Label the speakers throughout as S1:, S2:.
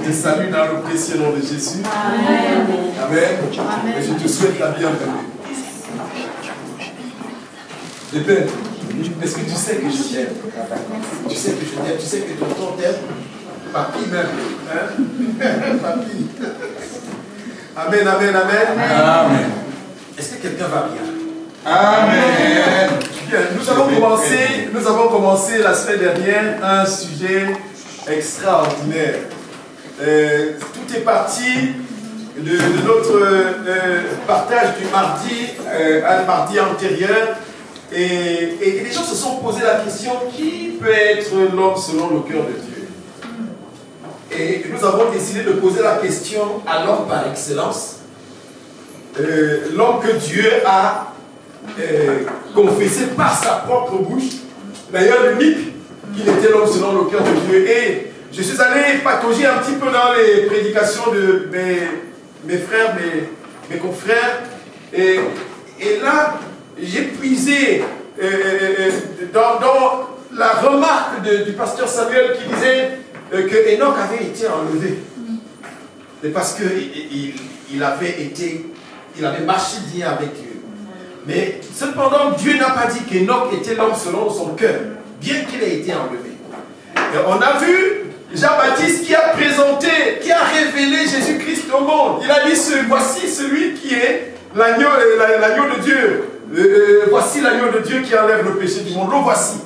S1: te salue dans le précieux nom de Jésus.
S2: Amen.
S1: Amen. Et je te souhaite la bienvenue. Bébé, est-ce que tu sais que je t'aime? Tu sais que je t'aime, tu sais que tonton t'aime? Papy même. Hein? Papy. Amen, amen, amen. Amen. Est-ce que quelqu'un va bien? Amen. Bien, nous avons commencé la semaine dernière un sujet extraordinaire. Tout est parti de notre partage du mardi, un mardi antérieur. Et les gens se sont posé la question, qui peut être l'homme selon le cœur de Dieu? Et nous avons décidé de poser la question à l'homme par excellence, l'homme que Dieu a confessé par sa propre bouche, d'ailleurs l'unique, qu'il était l'homme selon le cœur de Dieu. Et je suis allé patauger un petit peu dans les prédications de mes frères, mes confrères, et là, j'ai puisé dans la remarque du pasteur Samuel qui disait que Enoch avait été enlevé. C'est parce qu'il avait marché bien avec Dieu. Mais cependant, Dieu n'a pas dit qu'Enoch était l'homme selon son cœur, bien qu'il ait été enlevé. Et on a vu Jean-Baptiste qui a présenté, qui a révélé Jésus-Christ au monde. Il a dit, voici celui qui est l'agneau de Dieu. Voici l'agneau de Dieu qui enlève le péché du monde. Le voici.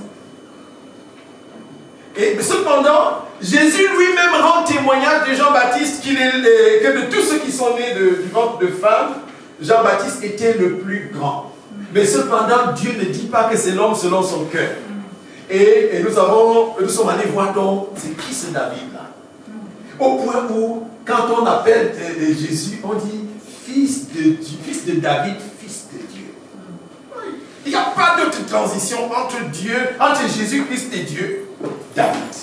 S1: Et cependant, Jésus lui-même rend témoignage de Jean-Baptiste que de tous ceux qui sont nés du ventre de femme, Jean-Baptiste était le plus grand. Mais cependant, Dieu ne dit pas que c'est l'homme selon son cœur. Et nous sommes allés voir donc, c'est qui ce David-là? Au point où, quand on appelle Jésus, on dit fils de David, fils de Dieu. Il n'y a pas d'autre transition entre Jésus-Christ et Dieu, David.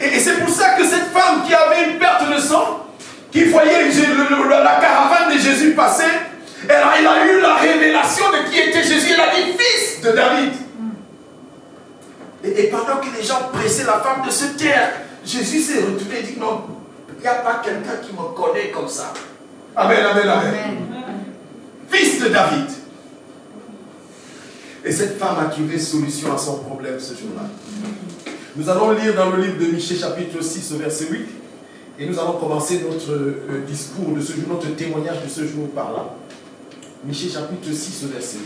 S1: Et c'est pour ça que cette femme qui avait une perte de sang, qui voyait la caravane de Jésus passer, elle a eu la révélation de qui était Jésus. Elle a dit fils de David. Et pendant que les gens pressaient la femme de se taire, Jésus s'est retourné et dit non, il n'y a pas quelqu'un qui me connaît comme ça. Amen, amen, amen. Fils de David. Et cette femme a trouvé solution à son problème ce jour-là. Nous allons lire dans le livre de Michée chapitre 6 verset 8. Et nous allons commencer notre discours de ce jour, notre témoignage de ce jour par là. Michée chapitre 6 verset 8.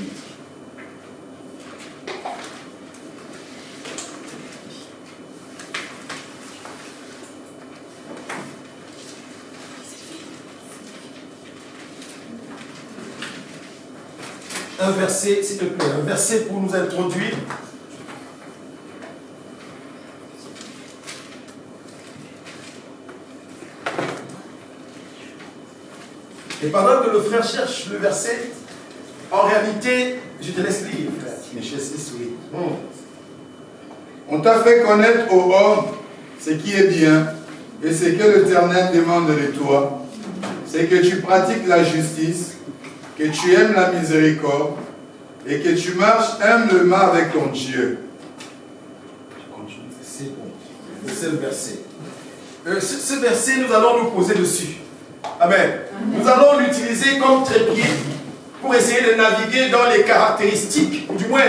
S1: Un verset, s'il te plaît, un verset pour nous introduire. Et pendant que le frère cherche le verset, en réalité, je te laisse lire, frère. Mais je laisse lire.
S3: On t'a fait connaître aux hommes ce qui est bien, et ce que l'Éternel demande de toi, c'est que tu pratiques la justice, que tu aimes la miséricorde et que tu marches humblement avec ton Dieu.
S1: C'est bon. C'est le verset. Ce verset, nous allons nous poser dessus. Amen. Nous allons l'utiliser comme trépied pour essayer de naviguer dans les caractéristiques, ou du moins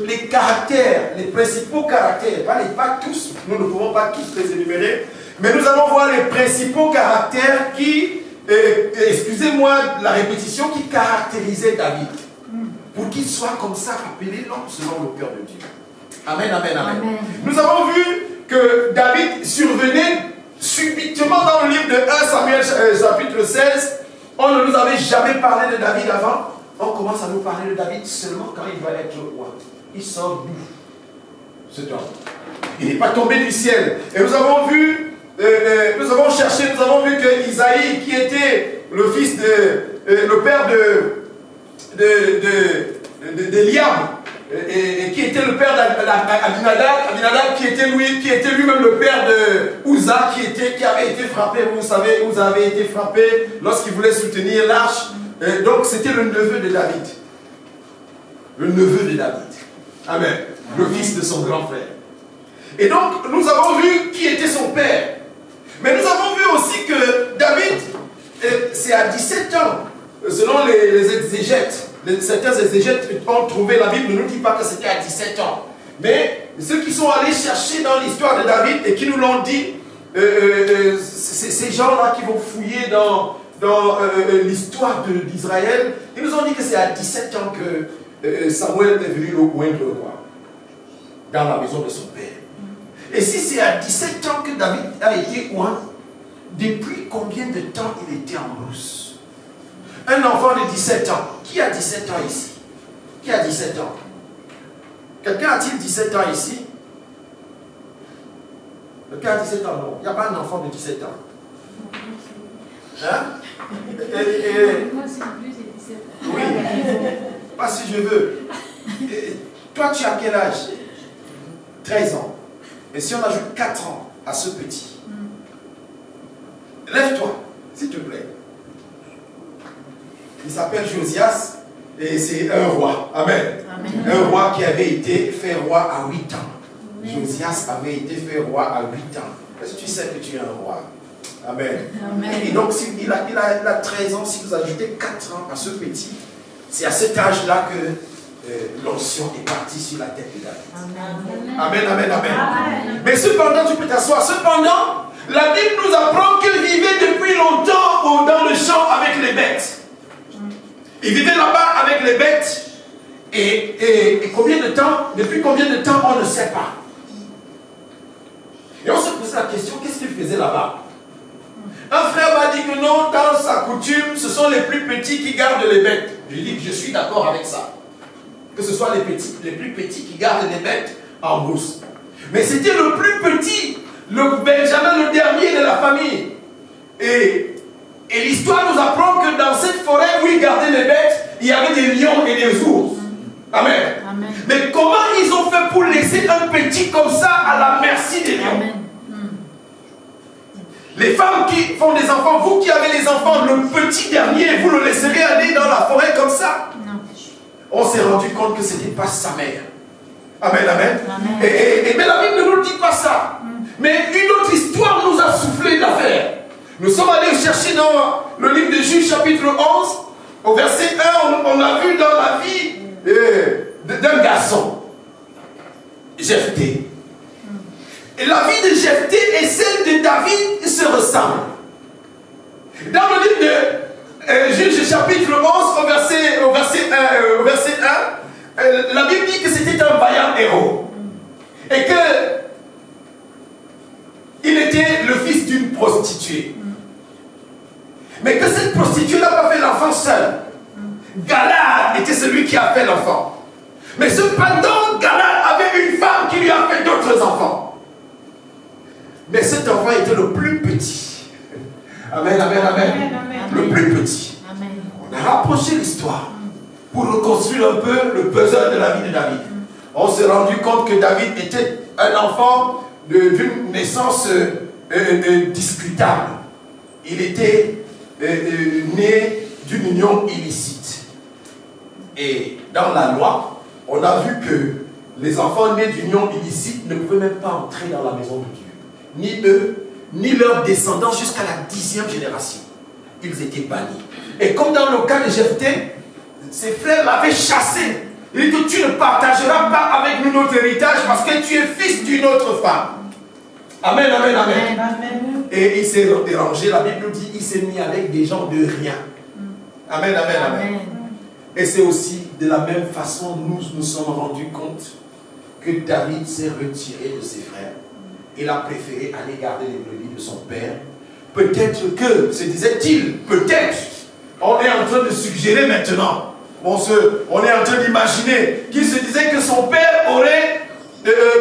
S1: les caractères, les principaux caractères, pas tous, nous ne pouvons pas tous les énumérer, mais nous allons voir les principaux caractères qui, excusez-moi la répétition, qui caractérisaient David, pour qu'il soit comme ça appelé l'homme selon le cœur de Dieu. Amen, amen, amen. Amen. Nous avons vu que David survenait subitement dans le livre de 1 Samuel chapitre 16. On ne nous avait jamais parlé de David avant. On commence à nous parler de David seulement quand il va être roi. Il sort d'où, cet homme? Il n'est pas tombé du ciel. Et nous avons vu, nous avons cherché, nous avons vu que Isaïe, qui était le fils le père d'Eliab, et qui était le père d'Abinadab, qui était lui-même le père de Uza, qui avait été frappé, vous savez, Uza avait été frappé lorsqu'il voulait soutenir l'arche. Donc c'était le neveu de David. Le neveu de David. Amen. Le fils de son grand frère. Et donc nous avons vu qui était son père. Mais nous avons vu aussi que David, c'est à 17 ans, selon les exégètes, certains exégètes ont trouvé, la Bible ne nous dit pas que c'était à 17 ans. Mais ceux qui sont allés chercher dans l'histoire de David et qui nous l'ont dit, ces gens-là qui vont fouiller dans l'histoire d'Israël, ils nous ont dit que c'est à 17 ans que Samuel est venu le oindre le roi, dans la maison de son père. Et si c'est à 17 ans que David a été oint, depuis combien de temps il était en brousse? Un enfant de 17 ans. Qui a 17 ans ici? Qui a 17 ans? Quelqu'un a-t-il 17 ans ici? Quelqu'un a 17 ans? Non. Il n'y a pas un enfant de 17 ans. Hein?
S2: Moi, c'est plus de 17 ans.
S1: Oui. Pas si je veux. Toi, tu as quel âge? 13 ans. Et si on ajoute 4 ans à ce petit, lève-toi, s'il te plaît. Il s'appelle Josias et c'est un roi. Amen. Amen. Un roi qui avait été fait roi à 8 ans. Amen. Josias avait été fait roi à 8 ans. Est-ce que tu sais que tu es un roi? Amen. Amen. Et donc, il a 13 ans. Si vous ajoutez 4 ans à ce petit, c'est à cet âge-là que l'onction est partie sur la tête de David. Amen, amen, amen. Amen. Mais cependant, tu peux t'asseoir. Cependant, la Bible nous apprend qu'il vivait depuis longtemps dans le champ avec les bêtes. Il vivait là-bas avec les bêtes. Et combien de temps, depuis combien de temps, on ne sait pas. Et on se pose la question, qu'est-ce qu'il faisait là-bas? Un frère m'a dit que non, dans sa coutume, ce sont les plus petits qui gardent les bêtes. Je dis que je suis d'accord avec ça. Que ce soit les plus petits qui gardent les bêtes en brousse. Mais c'était le plus petit, le Benjamin, le dernier de la famille. Et l'histoire nous apprend que dans cette forêt où ils gardaient les bêtes, il y avait des lions et des ours. Amen. Amen. Mais comment ils ont fait pour laisser un petit comme ça à la merci des lions? Amen. Les femmes qui font des enfants, vous qui avez les enfants, le petit dernier, vous le laisserez aller dans la forêt comme ça? Non. On s'est rendu compte que ce n'était pas sa mère. Amen, amen. Amen. Mais la Bible ne nous dit pas ça. Mais une autre histoire nous a soufflé l'affaire. Nous sommes allés chercher dans le livre de Juges chapitre 11, au verset 1, on a vu dans la vie d'un garçon, Jephthé. Et la vie de Jephthé et celle de David se ressemblent. Dans le livre de Juges chapitre 11, au verset 1, la Bible dit que c'était un vaillant héros. Et qu'il était le fils d'une prostituée. Mais que cette prostituée n'a pas fait l'enfant seul. Galad était celui qui a fait l'enfant. Mais cependant, Galad avait une femme qui lui a fait d'autres enfants. Mais cet enfant était le plus petit. Amen, amen, amen. Le plus petit. Amen. On a rapproché l'histoire pour reconstruire un peu le puzzle de la vie de David. On s'est rendu compte que David était un enfant d'une naissance discutable. Il était né d'une union illicite. Et dans la loi, on a vu que les enfants nés d'union illicite ne pouvaient même pas entrer dans la maison de Dieu. Ni eux, ni leurs descendants jusqu'à la 10e génération. Ils étaient bannis. Et comme dans le cas de Jephthé, ses frères l'avaient chassé. Il dit que tu ne partageras pas avec nous notre héritage parce que tu es fils d'une autre femme. Amen, amen, amen. Amen. Et il s'est dérangé, la Bible nous dit, il s'est mis avec des gens de rien. Amen, amen, amen. Amen. Et c'est aussi de la même façon, nous sommes rendus compte que David s'est retiré de ses frères. Il a préféré aller garder les brebis de son père. Peut-être que, se disait-il, peut-être, on est en train de suggérer maintenant, on est en train d'imaginer qu'il se disait que son père aurait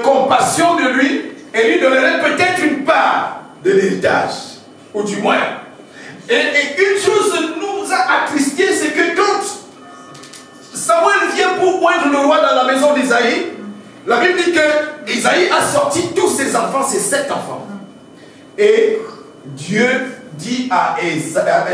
S1: compassion de lui et lui donnerait peut-être une part de l'héritage, ou du moins. Et une chose nous a attristés, c'est que quand Samuel vient pour oindre le roi dans la maison d'Isaïe, la Bible dit que Isaïe a sorti tous ses enfants, ses 7 enfants. Et Dieu dit à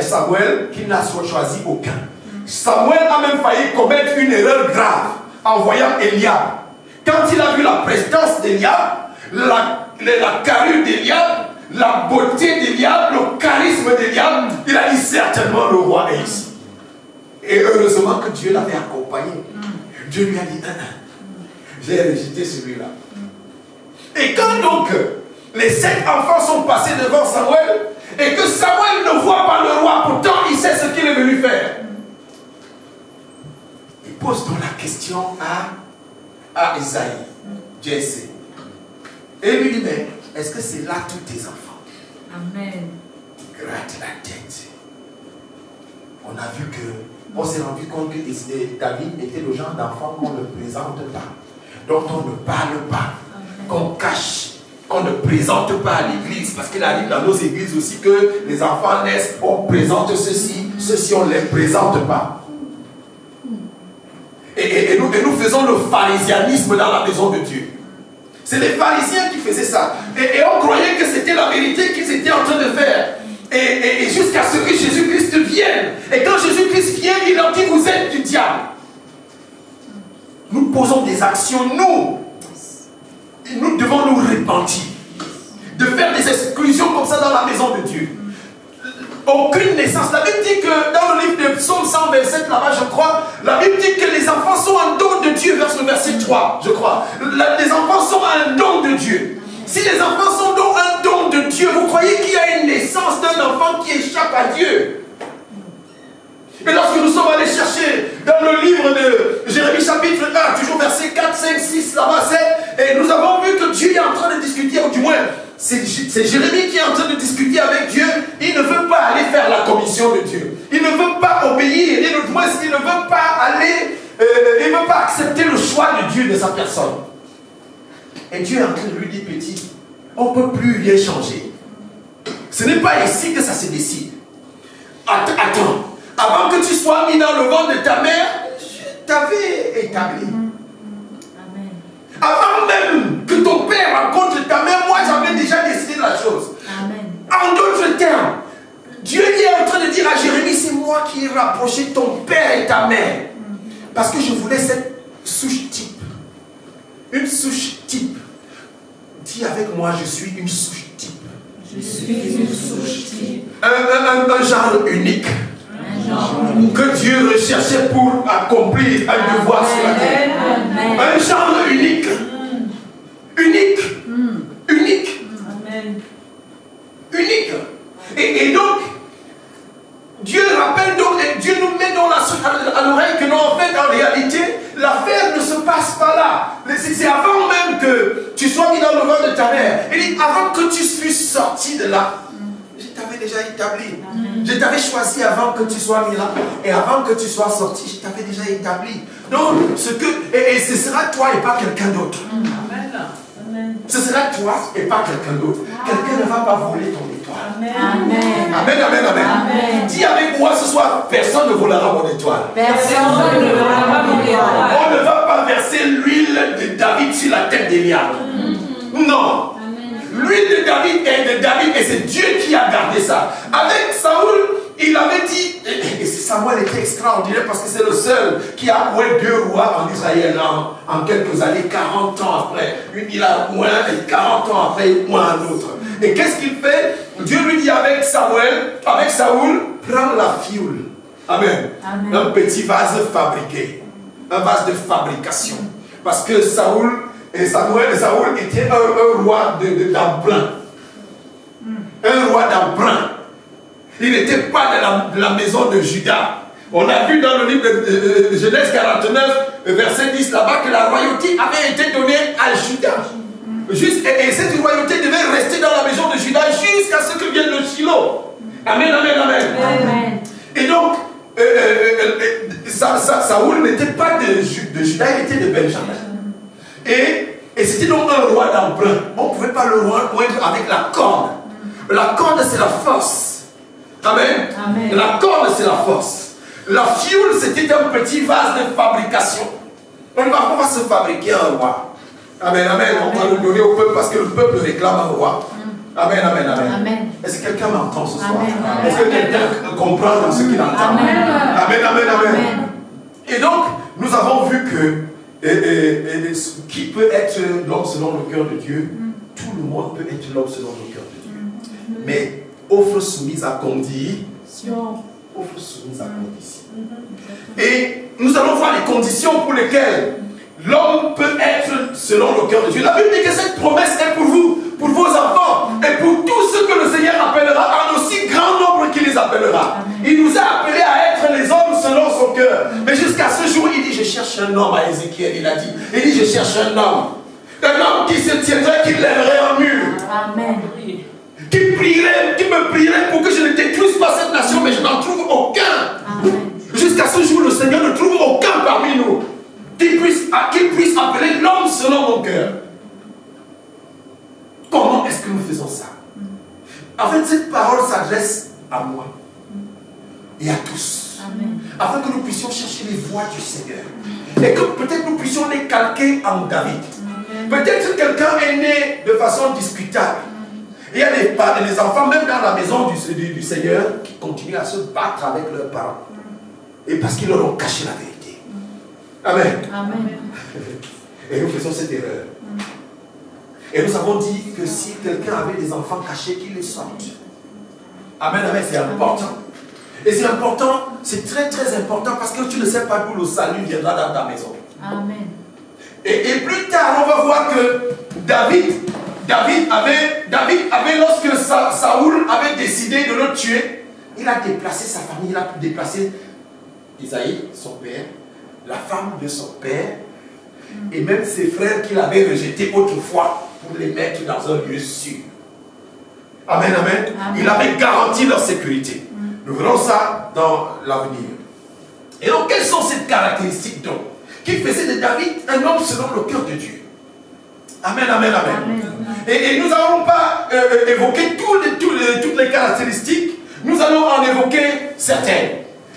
S1: Samuel qu'il n'a choisi aucun. Samuel a même failli commettre une erreur grave en voyant Eliab. Quand il a vu la prestance d'Eliab, la carrure d'Eliab, la beauté d'Eliab, le charisme d'Eliab, il a dit certainement le roi est ici. Et heureusement que Dieu l'avait accompagné. Dieu lui a dit, j'ai rejeté celui-là. Et quand donc les 7 enfants sont passés devant Samuel, et que Samuel ne voit pas le roi, pourtant il sait ce qu'il est venu faire. Il pose donc la question à Isaïe, Jesse. Et il lui dit, mais est-ce que c'est là tous tes enfants?
S2: Amen.
S1: Il gratte la tête. On a vu que, on s'est rendu compte que David était le genre d'enfant qu'on ne présente pas, dont on ne parle pas, qu'on cache, qu'on ne présente pas à l'église, parce qu'il arrive dans nos églises aussi que les enfants naissent, on présente ceci on ne les présente pas. Et nous faisons le pharisianisme dans la maison de Dieu. C'est les pharisiens qui faisaient ça. Et on croyait que c'était la vérité qu'ils étaient en train de faire. Et jusqu'à ce que Jésus-Christ vienne. Et quand Jésus-Christ vient, il leur dit, vous êtes du diable. Nous posons des actions, nous devons nous repentir. De faire des exclusions comme ça dans la maison de Dieu. Aucune naissance. La Bible dit que dans le livre de Psaume 127, là-bas, je crois, la Bible dit que les enfants sont un don de Dieu, vers le verset 3, je crois. Les enfants sont un don de Dieu. Si les enfants sont donc un don de Dieu, vous croyez qu'il y a une naissance d'un enfant qui échappe à Dieu? Et lorsque nous sommes allés chercher dans le livre de Jérémie chapitre 1, toujours verset 4, 5, 6, là-bas, 7, et nous avons vu que Dieu est en train de discuter, ou du moins, c'est Jérémie qui est en train de discuter avec Dieu. Il ne veut pas aller faire la commission de Dieu. Il ne veut pas obéir. Il ne veut pas aller, il ne veut pas accepter le choix de Dieu de sa personne. Et Dieu est en train de lui dire, petit, on ne peut plus rien changer. Ce n'est pas ici que ça se décide. Attends. Avant que tu sois mis dans le ventre de ta mère, je t'avais établi.
S2: Amen.
S1: Avant même que ton père rencontre ta mère, moi j'avais déjà décidé de la chose.
S2: Amen.
S1: En d'autres termes, Dieu est en train de dire à Jérémie, c'est moi qui ai rapproché ton père et ta mère. Parce que je voulais cette souche type. Une souche type. Dis avec moi, je suis une souche type.
S2: Je suis une souche type.
S1: Un genre unique. Que Dieu recherchait pour accomplir un devoir sur la terre.
S2: Amen.
S1: Un genre unique. Unique. Unique.
S2: Amen.
S1: Unique. Et donc, Dieu rappelle donc, et Dieu nous met dans à l'oreille que non, en fait, en réalité, l'affaire ne se passe pas là. C'est avant même que tu sois mis dans le ventre de ta mère. Il dit, avant que tu fusses sorti de là, je t'avais déjà établi.
S2: Amen.
S1: Je t'avais choisi avant que tu sois mis là. Et avant que tu sois sorti, je t'avais déjà établi. Donc, ce sera toi et pas quelqu'un d'autre.
S2: Amen.
S1: Ce sera toi et pas quelqu'un d'autre. Quelqu'un ne va pas voler ton étoile.
S2: Amen.
S1: Amen, amen, amen.
S2: Amen.
S1: Dis avec moi ce soir, personne ne volera mon étoile.
S2: Personne ne verra mon étoile.
S1: On ne va pas verser l'huile de David sur la tête d'Eliab. Non. L'huile de David est de David et c'est Dieu qui a gardé ça. Avec Saoul, il avait dit, et Samuel était extraordinaire parce que c'est le seul qui a oué 2 rois en Israël en quelques années, 40 ans après. Il a oué et 40 ans après, il oué un autre. Et qu'est-ce qu'il fait? Dieu lui dit avec Saoul, prends la fioule. Amen.
S2: Amen.
S1: Un petit vase fabriqué. Un vase de fabrication. Parce que Saoul était un roi d'emprunt. Un roi d'emprunt. Il n'était pas de la maison de Juda. On a vu dans le livre de Genèse 49, verset 10 là-bas, que la royauté avait été donnée à Juda. Et cette royauté devait rester dans la maison de Juda jusqu'à ce que vienne le Shiloh. Amen, amen, amen.
S2: Amen.
S1: Et donc, Saoul n'était pas de Juda, il était de Benjamin. Et c'était donc un roi d'emprunt. On ne pouvait pas le roi avec la corne. La corne, c'est la force. Amen.
S2: Amen.
S1: La corne, c'est la force. La fioule, c'était un petit vase de fabrication. On va se fabriquer un roi. Amen, amen. On va le donner au peuple parce que le peuple réclame un roi. Amen, amen, amen.
S2: Amen.
S1: Est-ce que quelqu'un m'entend ce soir?
S2: Amen.
S1: Est-ce que quelqu'un comprend dans ce qu'il entend?
S2: Amen.
S1: Amen, amen, amen.
S2: Amen.
S1: Et donc, nous avons vu que qui peut être l'homme selon le cœur de Dieu? Tout le monde peut être l'homme selon le cœur de Dieu. Mais offre soumise à condition. Offre soumise à condition. Et nous allons voir les conditions pour lesquelles l'homme peut être selon le cœur de Dieu. La Bible dit que cette promesse est pour vous, pour vos enfants et pour tous ceux que le Seigneur appellera, en aussi grand nombre qu'il les appellera. Il nous a appelés à être les hommes selon son cœur. Mais jusqu'à ce jour, il dit, je cherche un homme à Ézéchiel, il a dit. Il dit, je cherche un homme qui se tiendrait, qui lèverait un mur.
S2: Amen.
S1: Qui me prierait pour que je ne détruise pas cette nation, mais je n'en trouve aucun.
S2: Amen.
S1: Jusqu'à ce jour, le Seigneur ne trouve aucun parmi nous qui puisse appeler l'homme selon mon cœur. Comment est-ce que nous faisons ça? En fait, cette parole s'adresse à moi et à tous.
S2: Amen.
S1: Afin que nous puissions chercher les voies du Seigneur. Et que peut-être nous puissions les calquer en David. Peut-être quelqu'un est né de façon discutable. Il y a des enfants, même dans la maison du Seigneur, qui continuent à se battre avec leurs parents. Et parce qu'ils leur ont caché la vérité. Amen.
S2: Amen.
S1: Et nous faisons cette erreur. Et nous avons dit que si quelqu'un avait des enfants cachés, qu'il les sorte. Amen, amen, c'est important. Et c'est important, c'est très très important parce que tu ne sais pas d'où le salut viendra dans ta maison.
S2: Amen.
S1: Et plus tard, on va voir que David avait, lorsque Saoul avait décidé de le tuer, il a déplacé sa famille, il a déplacé Isaïe, son père, la femme de son père, et même ses frères qu'il avait rejetés autrefois pour les mettre dans un lieu sûr. Amen, amen. Il avait garanti leur sécurité. Nous verrons ça dans l'avenir. Et donc, quelles sont ces caractéristiques donc qui faisaient de David un homme selon le cœur de Dieu? Amen, amen, amen. Et nous n'allons pas évoquer toutes les caractéristiques. Nous allons en évoquer certaines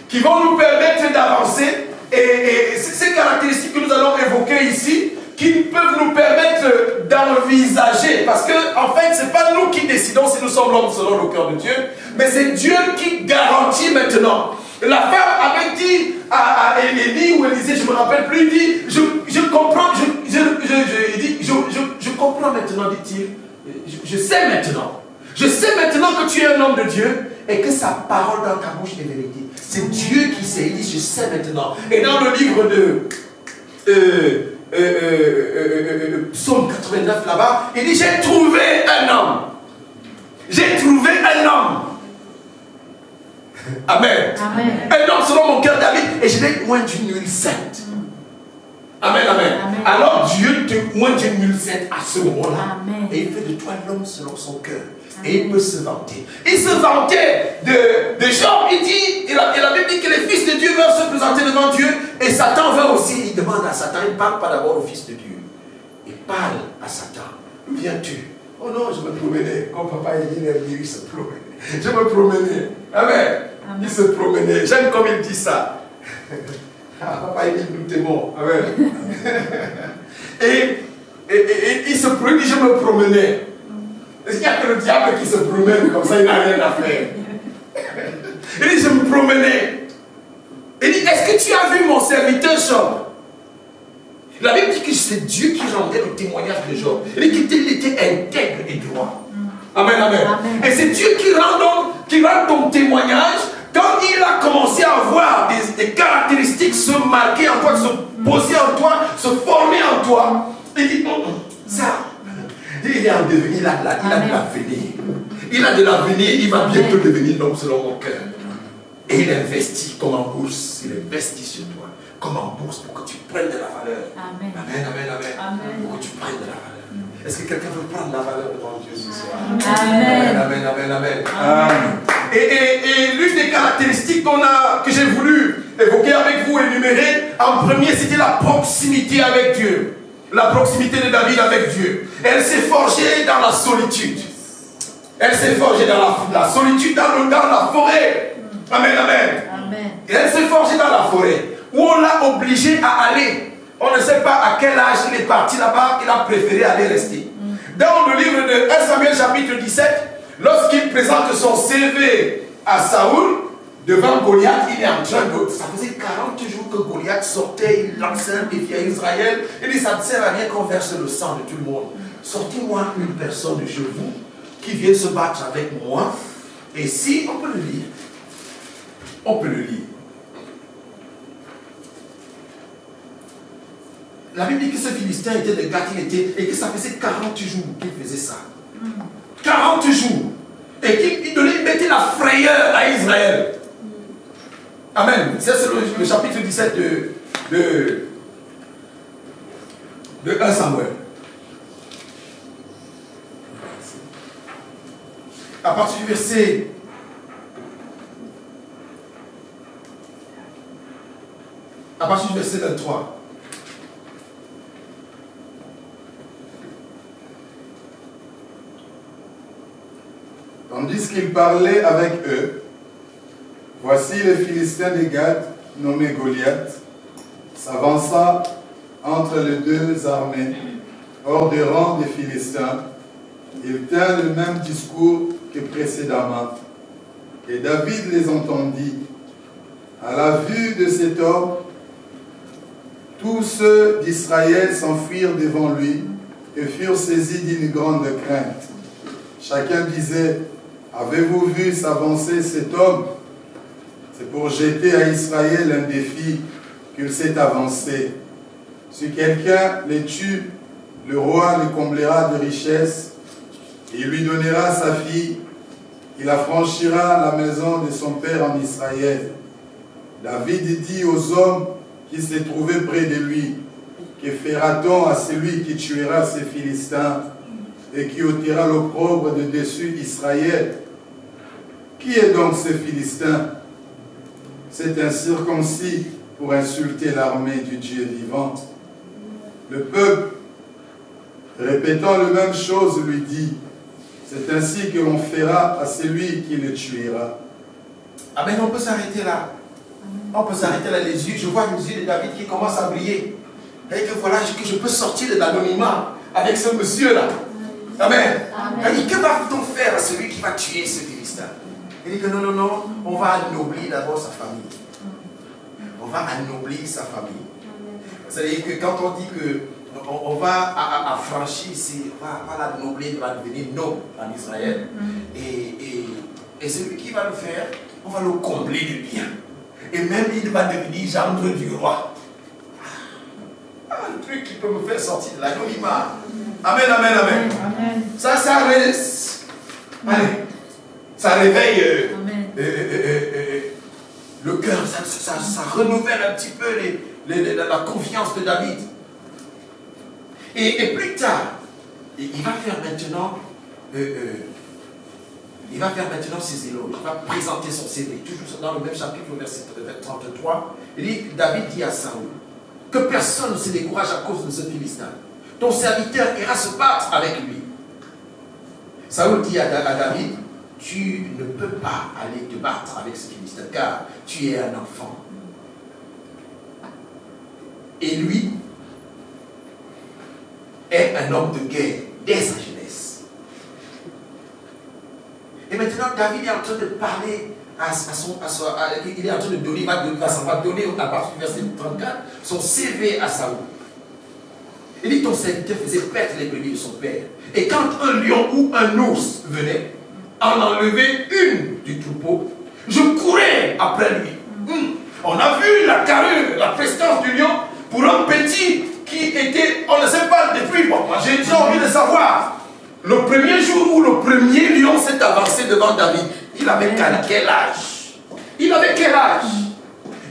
S1: qui vont nous permettre d'avancer. Et ces caractéristiques que nous allons évoquer ici, qui peuvent nous permettre d'envisager, parce que en fait, ce n'est pas nous qui décidons si nous sommes l'homme selon le cœur de Dieu, mais c'est Dieu qui garantit maintenant. La femme avait dit à Élie ou Élisée, je ne me rappelle plus, il dit, je comprends, je comprends maintenant, dit-il, je sais maintenant. Je sais maintenant que tu es un homme de Dieu et que sa parole dans ta bouche est vérité. C'est Dieu qui sait, il dit, je sais maintenant. Et dans le livre de Psaume 89 là-bas, il dit, j'ai trouvé un homme. J'ai trouvé un homme. Amen. Amen. Un homme selon mon cœur, David, et je l'ai moins d'une huile sainte. Amen, amen, amen. Alors Dieu te moins d'une huile sainte à ce moment-là. Et il fait de toi l'homme selon son cœur. Et il peut se vanter. Il se vantait de Job. Il dit, il a même dit que les fils de Dieu veulent se présenter devant Dieu. Et Satan veut aussi. Il demande à Satan, il ne parle pas d'abord au fils de Dieu. Il parle à Satan. Où viens-tu? Oh non, je me promenais. Comme papa il se promenait. Je me promenais. Amen. Il se promenait. J'aime comme il dit ça. Papa il dit, nous t'aimons. Amen. Et il se promenait, je me promenais. Est-ce qu'il n'y a que le diable qui se promène comme ça, il n'a rien à faire? Il dit, je me promenais. Il dit, est-ce que tu as vu mon serviteur Job? La Bible dit que c'est Dieu qui rendait le témoignage de Job. Il dit qu'il était intègre et droit. Amen, amen. Et c'est Dieu qui rend ton témoignage. Quand il a commencé à avoir des caractéristiques se marquer en toi, se poser en toi, se former en toi, il dit, ça. Il est en devenir, il a de l'avenir. Il a de l'avenir, il va bientôt devenir l'homme selon mon cœur. Et il investit comme en bourse, il investit sur toi, comme en bourse pour que tu prennes de la valeur. Amen, amen, amen. Amen. Pour que tu prennes de la valeur. Est-ce que quelqu'un veut prendre la valeur devant Dieu ce soir? Amen, amen, amen, amen. Amen. Et l'une des caractéristiques que j'ai voulu évoquer avec vous, énumérer, en premier, c'était la proximité avec Dieu. La proximité de David avec Dieu. Elle s'est forgée dans la solitude. Elle s'est forgée dans la solitude, dans la forêt. Amen, amen. Amen. Et elle s'est forgée dans la forêt, où on l'a obligé à aller. On ne sait pas à quel âge il est parti là-bas, il a préféré aller rester. Dans le livre de 1 Samuel chapitre 17, lorsqu'il présente son CV à Saoul, devant Goliath, il est en train de... Ça faisait 40 jours que Goliath sortait, il lançait un défi à Israël. Il dit, ça ne sert à rien qu'on verse le sang de tout le monde. Sortez-moi une personne de chez vous qui viennent se battre avec moi. Et si, on peut le lire. On peut le lire. La Bible dit que ce Philistin était de Gath, et que ça faisait 40 jours qu'il faisait ça. 40 jours. Et qu'il mettait la frayeur à Israël. Amen. C'est le chapitre 17 de 1 Samuel. À partir du verset 23.
S3: Tandis qu'il parlait avec eux, voici le Philistin de Gath, nommé Goliath, s'avança entre les deux armées, hors des rangs des Philistins. Il tint le même discours que précédemment. Et David les entendit. À la vue de cet homme, tous ceux d'Israël s'enfuirent devant lui et furent saisis d'une grande crainte. Chacun disait, avez-vous vu s'avancer cet homme? C'est pour jeter à Israël un défi qu'il s'est avancé. Si quelqu'un les tue, le roi le comblera de richesses. Il lui donnera sa fille, il affranchira la maison de son père en Israël. David dit aux hommes qui se trouvaient près de lui, que fera-t-on à celui qui tuera ces Philistins et qui ôtera l'opprobre de dessus Israël? Qui est donc ce Philistin? C'est un circoncis pour insulter l'armée du Dieu vivant. Le peuple, répétant la même chose, lui dit, c'est ainsi que l'on fera à celui qui le tuera.
S1: Amen, on peut s'arrêter là. On peut s'arrêter là, les yeux. Je vois les yeux de David qui commencent à briller. Et que voilà, que je peux sortir de l'anonymat avec ce monsieur-là. Amen. Il dit, que va-t-on faire à celui qui va tuer ce Philistin? Il dit que non, on va anoblir d'abord sa famille. On va anoblir sa famille. C'est-à-dire que quand on dit que on va affranchir, on va l'annoblir, il va devenir noble en Israël. Et celui qui va le faire, on va le combler de bien. Et même il va devenir gendre du roi. Un truc qui peut me faire sortir de l'anonymat. Amen, amen, amen. Amen. Ça réveille le cœur, ça renouvelle un petit peu la confiance de David. Et plus tard, il va faire maintenant ses éloges. Il va présenter son CV. Toujours dans le même chapitre, le verset 33. David dit à Saül que personne ne se décourage à cause de ce Philistin. Ton serviteur ira se battre avec lui. Saül dit à David, tu ne peux pas aller te battre avec ce Philistin car tu es un enfant. Et lui est un homme de guerre dès sa jeunesse. Et maintenant, David est en train de parler il est en train de donner, va donner à partir du verset 34 son CV à Saül. Il dit, ton serviteur faisait perdre les brebis de son père. Et quand un lion ou un ours venait en enlever une du troupeau, je courais après lui. On a vu la carrure, la prestance du lion pour un petit qui était, on ne sait pas depuis. Bon, moi j'ai envie de savoir, le premier jour où le premier lion s'est avancé devant David, il avait quel âge? Il avait quel âge?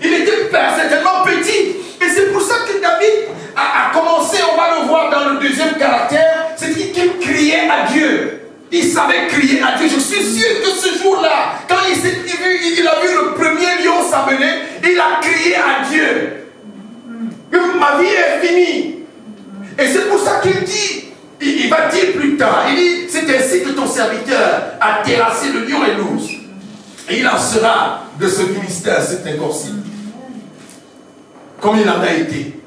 S1: Il était certainement petit. Et c'est pour ça que David a commencé, on va le voir dans le deuxième caractère, c'est qu'il criait à Dieu. Il savait crier à Dieu. Je suis sûr que ce jour-là, quand il a vu le premier lion s'amener, il a crié à Dieu. Ma vie est finie. Et c'est pour ça qu'il dit, il va dire plus tard, il dit, c'est ainsi que ton serviteur a terrassé le lion et l'ours. Et il en sera de ce Philistin, cet incorcible. Comme il en a été.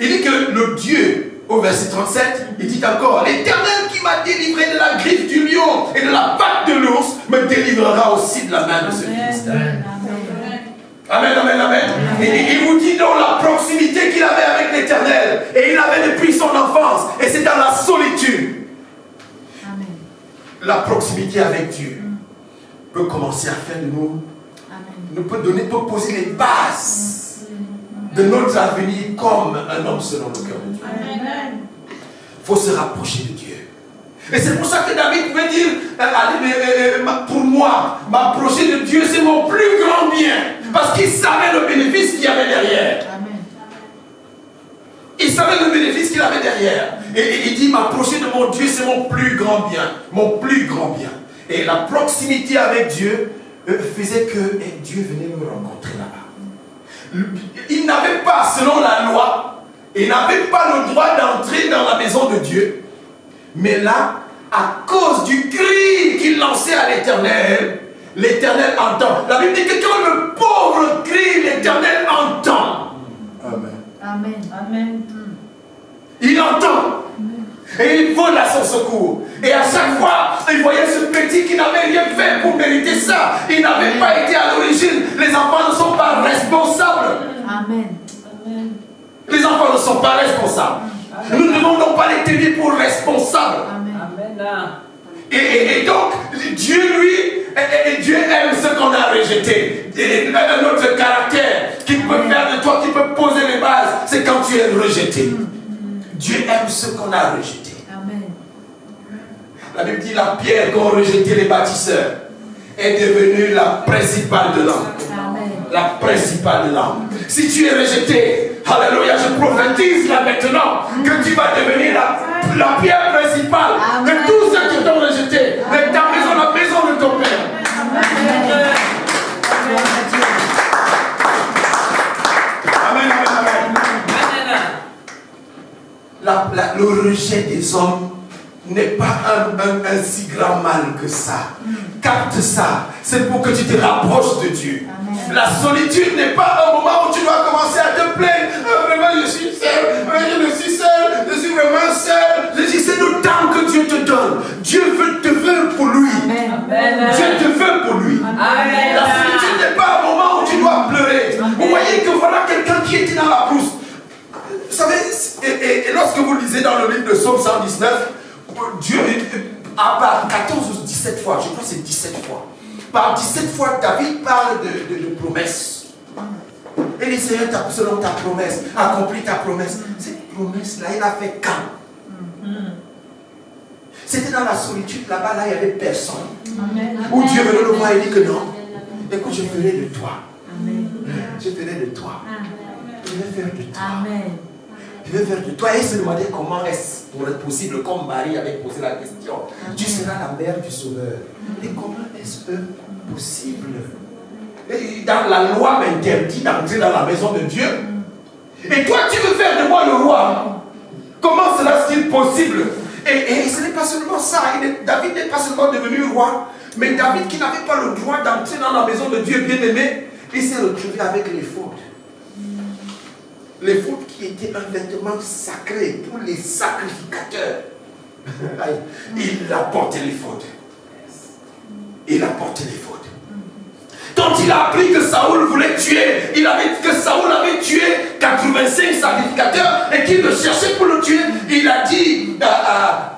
S1: Il dit que le Dieu, au verset 37, il dit encore, l'Éternel qui m'a délivré de la griffe du lion et de la patte de l'ours, me délivrera aussi de la main de ce Philistin. Amen, amen, amen. Et il vous dit donc la proximité qu'il avait avec l'Éternel. Et il avait depuis son enfance. Et c'est dans la solitude la proximité avec Dieu peut commencer à faire de nous, peut poser les bases de notre avenir comme un homme selon le cœur de Dieu. Il faut se rapprocher de Dieu. Et c'est pour ça que David pouvait dire, pour moi, m'approcher de Dieu, c'est mon plus grand bien. Parce qu'il savait le bénéfice qu'il y avait derrière. Il savait le bénéfice qu'il avait derrière. Et il dit, m'approcher de mon Dieu, c'est mon plus grand bien. Mon plus grand bien. Et la proximité avec Dieu faisait que Dieu venait me rencontrer là-bas. Il n'avait pas, selon la loi, il n'avait pas le droit d'entrer dans la maison de Dieu. Mais là, à cause du cri qu'il lançait à l'Éternel, l'Éternel entend. La Bible dit que quand le pauvre crie, l'Éternel entend.
S3: Amen.
S2: Amen. Amen.
S1: Il entend. Et il vole à son secours. Et à chaque fois, il voyait ce petit qui n'avait rien fait pour mériter ça. Il n'avait pas été à l'origine. Les enfants ne sont pas responsables.
S2: Amen.
S1: Les enfants ne sont pas responsables. Nous ne devons donc pas les tenir pour responsables.
S2: Amen.
S1: Et donc, Dieu, lui, Dieu aime ce qu'on a rejeté. Et notre caractère qui peut faire de toi, qui peut poser les bases, c'est quand tu es rejeté. Dieu aime ce qu'on a rejeté.
S2: Amen.
S1: La Bible dit la pierre qu'ont rejeté les bâtisseurs est devenue la principale de l'homme. La principale de l'homme. Si tu es rejeté, alléluia, je prophétise là maintenant que tu vas devenir la pierre principale de tous ceux qui t'ont rejeté, de ta maison, la maison de ton Père. Amen, amen, amen. Le rejet des hommes n'est pas un si grand mal que ça. Capte ça. C'est pour que tu te rapproches de Dieu. Amen. La solitude n'est pas un moment où tu dois commencer à te plaindre. Vraiment, je suis seul. Je suis seul. Je suis vraiment seul. Je dis, c'est le temps que Dieu te donne. Dieu te veut pour lui. Amen. Dieu te veut pour lui. Amen. La solitude n'est pas un moment où tu dois pleurer. Amen. Vous voyez que voilà quelqu'un qui était dans la brousse. Vous savez, et lorsque vous lisez dans le livre de Psaume 119, Dieu, par 14 ou 17 fois, je crois que c'est 17 fois, par 17 fois, David parle de promesses. Et le Seigneur, selon ta promesse, accomplit ta promesse. Cette promesse-là, il a fait quand? C'était dans la solitude, là-bas, là, il n'y avait personne. Amen. Où Dieu venait le voir et dit que non. Écoute, je ferai de toi. Amen. Je ferai de toi. Je vais faire de toi. Amen. Je vais faire de toi. Et il se demandait comment est-ce pour être possible, comme Marie avait posé la question. Amen. Tu seras la mère du Sauveur. Et comment est-ce possible? Et dans la loi m'interdit d'entrer dans la maison de Dieu. Et toi, tu veux faire de moi le roi. Comment cela est-il possible? Et ce n'est pas seulement ça. David n'est pas seulement devenu roi, mais David qui n'avait pas le droit d'entrer dans la maison de Dieu bien-aimé, il s'est retrouvé avec les fautes. Les fautes qui étaient un vêtement sacré pour les sacrificateurs. Il a porté les fautes. Il a porté les fautes. Quand il a appris que Saoul voulait tuer, que Saoul avait tué 85 sacrificateurs et qu'il le cherchait pour le tuer, il a dit à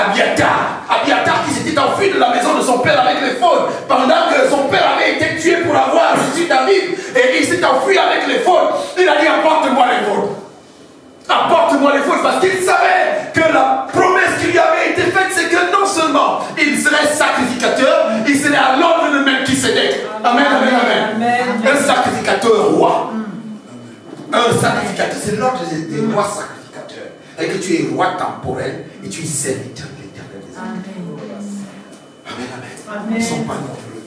S1: Abiathar qui s'était enfui de la maison de son père avec les fautes, pendant que son père avait été tué pour avoir reçu David, et il s'est enfui avec les fautes. Il a dit, apporte-moi les fautes. Apporte-moi les fautes, parce qu'il savait que la promesse qui lui avait été faite, c'est que non seulement il serait sacrificateur, il serait à l'ordre de Melchisédek. Amen, amen, amen. Un sacrificateur roi. Un sacrificateur, c'est l'ordre des rois sacrificateurs. Et que tu es roi temporel et tu es serviteur de l'Éternel des armées. Amen, amen. Ils ne sont pas nombreux.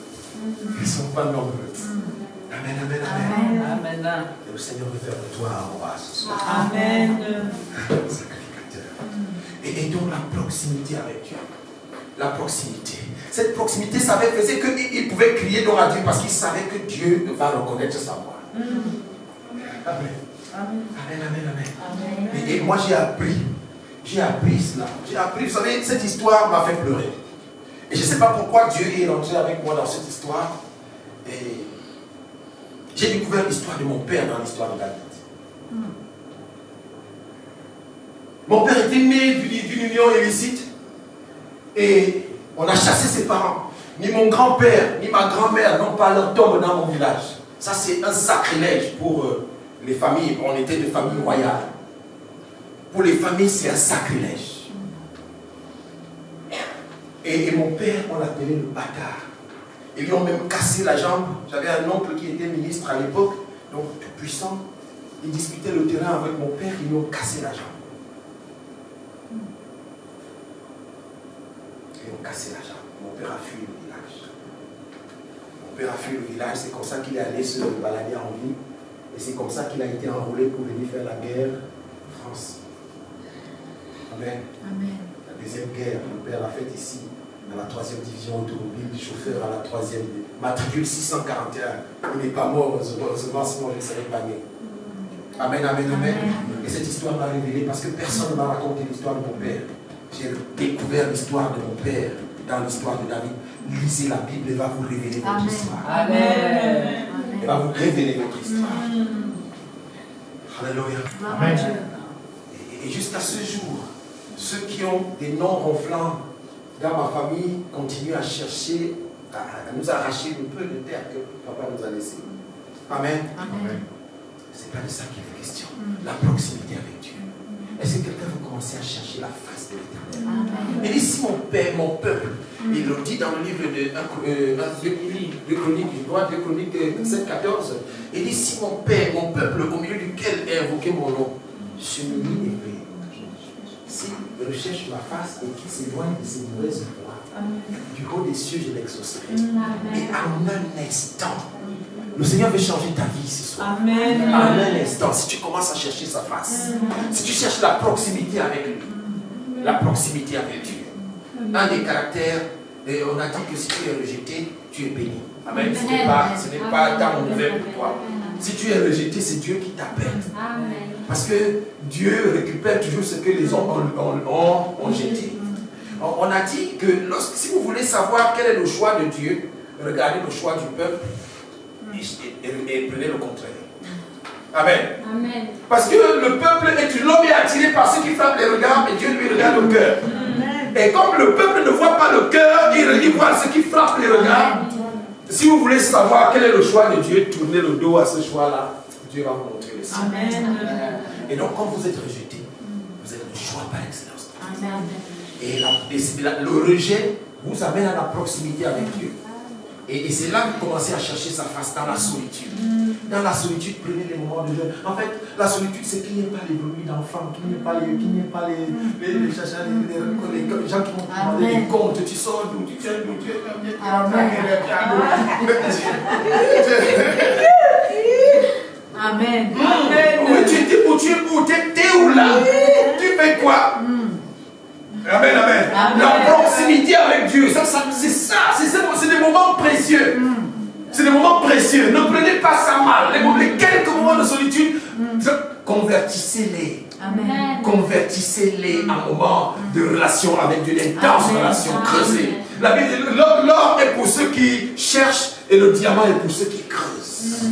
S1: Ils ne sont pas nombreux. Amen, amen, amen. Amen. Et le Seigneur veut faire de toi un roi ce soir. Amen. Sacrificateur. Et donc la proximité avec Dieu. La proximité. Cette proximité faisait qu'il pouvait crier donc à Dieu parce qu'il savait que Dieu va reconnaître sa voix. Amen. Amen, amen, amen. Et moi j'ai appris cela. J'ai appris, vous savez, cette histoire m'a fait pleurer. Et je ne sais pas pourquoi Dieu est rentré avec moi dans cette histoire. Et j'ai découvert l'histoire de mon père dans l'histoire de David. Mon père était né d'une union illicite. Et On a chassé ses parents. Ni mon grand-père, ni ma grand-mère n'ont pas leur tombe dans mon village. Ça, c'est un sacrilège pour les familles. On était de famille royale. Pour les familles, c'est un sacrilège. Et mon père, on l'appelait le bâtard. Ils lui ont même cassé la jambe. J'avais un oncle qui était ministre à l'époque, donc tout puissant. Il disputait le terrain avec mon père, ils lui ont cassé la jambe. Ils lui ont cassé la jambe. Mon père a fui le village. Mon père a fui le village, c'est comme ça qu'il est allé se balader en ville. Et c'est comme ça qu'il a été enrôlé pour venir faire la guerre en France. Amen.
S2: Amen.
S1: La deuxième guerre, mon père l'a faite ici, dans la 3e division automobile, chauffeur à la 3e, matricule 641. Il n'est pas mort, heureusement, sinon je ne serais pas né. Amen, amen, amen. Et cette histoire m'a révélé parce que personne ne m'a raconté l'histoire de mon père. J'ai découvert l'histoire de mon père dans l'histoire de David. Lisez la Bible, elle va vous révéler votre histoire.
S2: Amen.
S1: Elle va vous révéler votre histoire. Alléluia.
S2: Amen.
S1: Et jusqu'à ce jour, ceux qui ont des noms ronflants dans ma famille continuent à chercher, à nous arracher le peu de terre que papa nous a laissé. Amen.
S2: Amen.
S1: Ce n'est pas de ça qu'il est question. La proximité avec Dieu. Est-ce que quelqu'un veut commencer à chercher la face de l'Éternel? Et ici, mon peuple, il le dit dans le livre de Chroniques, je crois, de Chroniques 7-14, il dit, si mon peuple, au milieu duquel est invoqué mon nom, se menie et prie. S'il recherche ma face et qu'il s'éloigne de ses mauvaises voies, du haut des cieux, je l'exaucerai. Et en un instant, le Seigneur veut changer ta vie ce soir.
S2: Amen.
S1: En un instant, si tu commences à chercher sa face, si tu cherches la proximité avec lui, la proximité avec Dieu. Un des caractères, on a dit que si tu es rejeté, tu es béni. Amen. Ce n'est pas temps ouvert pour toi. Si tu es rejeté, c'est Dieu qui t'appelle. Parce que Dieu récupère toujours ce que les hommes ont jeté. On a dit que si vous voulez savoir quel est le choix de Dieu, regardez le choix du peuple et prenez le contraire. Amen.
S2: Amen.
S1: Parce que le peuple est l'homme est attiré par ce qui frappe les regards et Dieu lui regarde le cœur. Et comme le peuple ne voit pas le cœur, il voit ce qui frappe les regards. Si vous voulez savoir quel est le choix de Dieu, tournez le dos à ce choix-là. Dieu va vous montrer le sien.
S2: Amen.
S1: Et donc, quand vous êtes rejeté, vous êtes le choix par excellence.
S2: Amen.
S1: Et le rejet vous amène à la proximité avec Dieu. Et c'est là que vous commencez à chercher sa face dans la solitude. Dans la solitude, prenez les moments de jeûne. En fait, la solitude, c'est qu'il n'y ait pas les bruits d'enfants, qu'il n'y ait pas les chachas, les gens qui vont te demander des comptes. Tu sors d'où, tu viens d'où, tu es
S2: Amen. Amen.
S1: Oui, tu es où, t'es où là? Tu fais quoi? Amen, amen. La proximité avec Dieu, c'est des moments précieux. C'est des moments précieux. Ne prenez pas ça mal. Les quelques moments de solitude, convertissez-les.
S2: Amen.
S1: Convertissez-les en moments de relation avec Dieu, d'intenses relations creusées. L'or est pour ceux qui cherchent et le diamant est pour ceux qui creusent.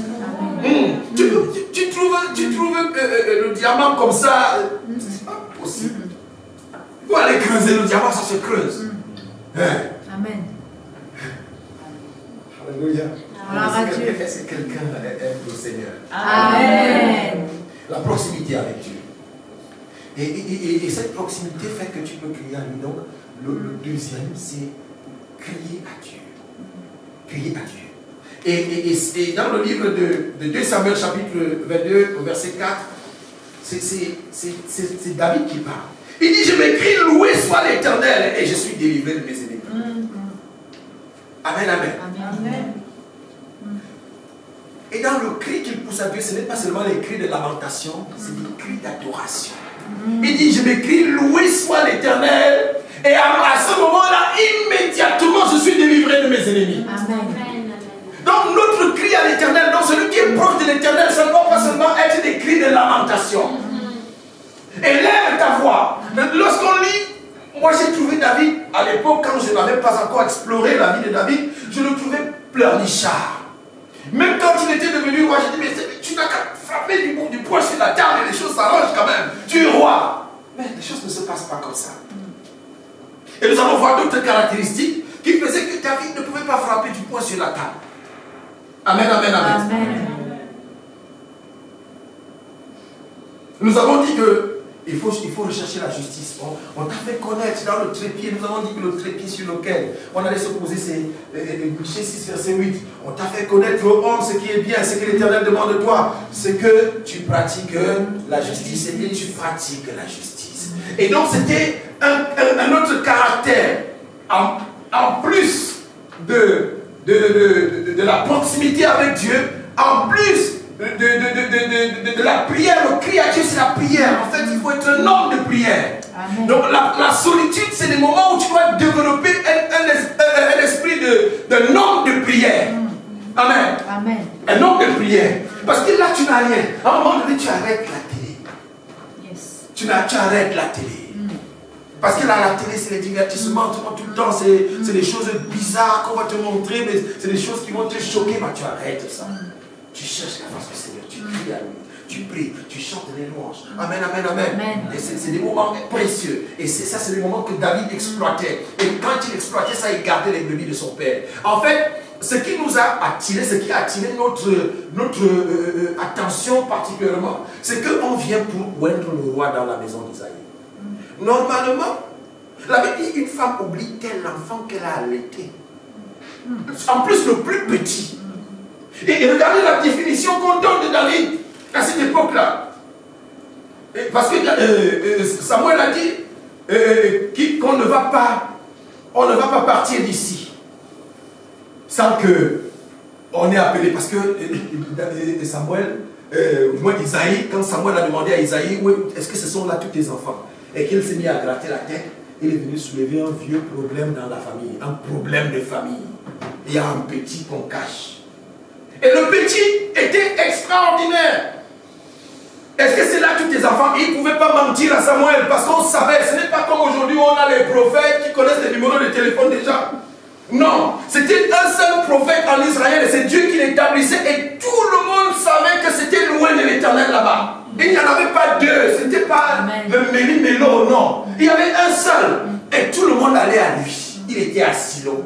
S1: Tu trouves le diamant comme ça, c'est pas possible. Il faut aller creuser le diamant, ça se creuse.
S2: Amen.
S1: Alléluia. Est-ce que quelqu'un aime le Seigneur?
S2: Amen.
S1: La proximité avec Dieu. Et cette proximité fait que tu peux crier à lui. Donc, le deuxième, c'est crier à Dieu. Crier à Dieu. Et dans le livre de 2 Samuel, chapitre 22, au verset 4, c'est David qui parle. Il dit, je m'écris, loué soit l'Éternel, et je suis délivré de mes ennemis. Amen, amen.
S2: Amen.
S1: Et dans le cri qu'il pousse à Dieu, ce n'est pas seulement les cris de lamentation, c'est des cris d'adoration. Il dit, je m'écris, loué soit l'Éternel, et à ce moment-là, immédiatement, je suis délivré de mes ennemis.
S2: Amen.
S1: Donc notre cri à l'Éternel, donc celui qui est proche de l'Éternel, ça ne doit pas seulement être des cris de lamentation. Élève ta voix. Lorsqu'on lit, moi j'ai trouvé David, à l'époque, quand je n'avais pas encore exploré la vie de David, je le trouvais pleurnichard. Même quand il était devenu roi, j'ai dit, mais tu n'as qu'à frapper du poing sur la table et les choses s'arrangent quand même. Tu es roi. Mais les choses ne se passent pas comme ça. Et nous allons voir d'autres caractéristiques qui faisait que David ne pouvait pas frapper du poing sur la table. Amen, amen, amen.
S2: Amen.
S1: Nous avons dit que il faut rechercher la justice. On t'a fait connaître dans le trépied. Nous avons dit que le trépied sur lequel on allait se poser, c'est Michée 6, verset 8. On t'a fait connaître au homme ce qui est bien, ce que l'Éternel demande de toi. C'est que tu pratiques la justice et que tu pratiques la justice. Et donc c'était un autre caractère. En plus de la proximité avec Dieu, en plus de la prière, le cri à Dieu, c'est la prière. En fait, il faut être un homme de prière. Amen. Donc, la solitude, c'est des moments où tu dois développer un esprit d'un homme de prière. Amen.
S2: Amen.
S1: Un homme de prière. Parce que là, tu n'as rien. À un moment donné, tu arrêtes la télé.
S2: Yes.
S1: Tu arrêtes la télé. Parce que là, la télé, c'est les divertissements, tout le temps, c'est des choses bizarres qu'on va te montrer, mais c'est des choses qui vont te choquer, mais tu arrêtes ça. Tu cherches la face du Seigneur, tu cries à lui, tu pries, tu chantes les louanges. Amen, amen, amen. Amen. Et c'est des moments précieux. Et ça, c'est des moments que David exploitait. Et quand il exploitait ça, il gardait les brebis de son père. En fait, ce qui nous a attiré, ce qui a attiré notre attention particulièrement, c'est qu'on vient pour oindre le roi dans la maison d'Isaïe. Normalement, la Bible dit une femme oublie quel enfant qu'elle a allaité. En plus, le plus petit. Et regardez la définition qu'on donne de David à cette époque-là. Parce que Samuel a dit qu'on ne va pas partir d'ici sans qu'on ait appelé. Parce que Samuel, Isaïe, quand Samuel a demandé à Isaïe, est-ce que ce sont là tous tes enfants? Et qu'il s'est mis à gratter la tête, il est venu soulever un vieux problème dans la famille, un problème de famille. Il y a un petit qu'on cache. Et le petit était extraordinaire. Est-ce que c'est là tous tes enfants? Il ne pouvait pas mentir à Samuel parce qu'on savait, ce n'est pas comme aujourd'hui où on a les prophètes qui connaissent les numéros de téléphone déjà. Non, c'était un seul prophète en Israël et c'est Dieu qui l'établissait et tout le monde savait que c'était loin de l'Éternel là-bas. Il n'y en avait pas deux, ce n'était pas le Méli-Mélo, non. Il y avait un seul et tout le monde allait à lui. Il était à Silo.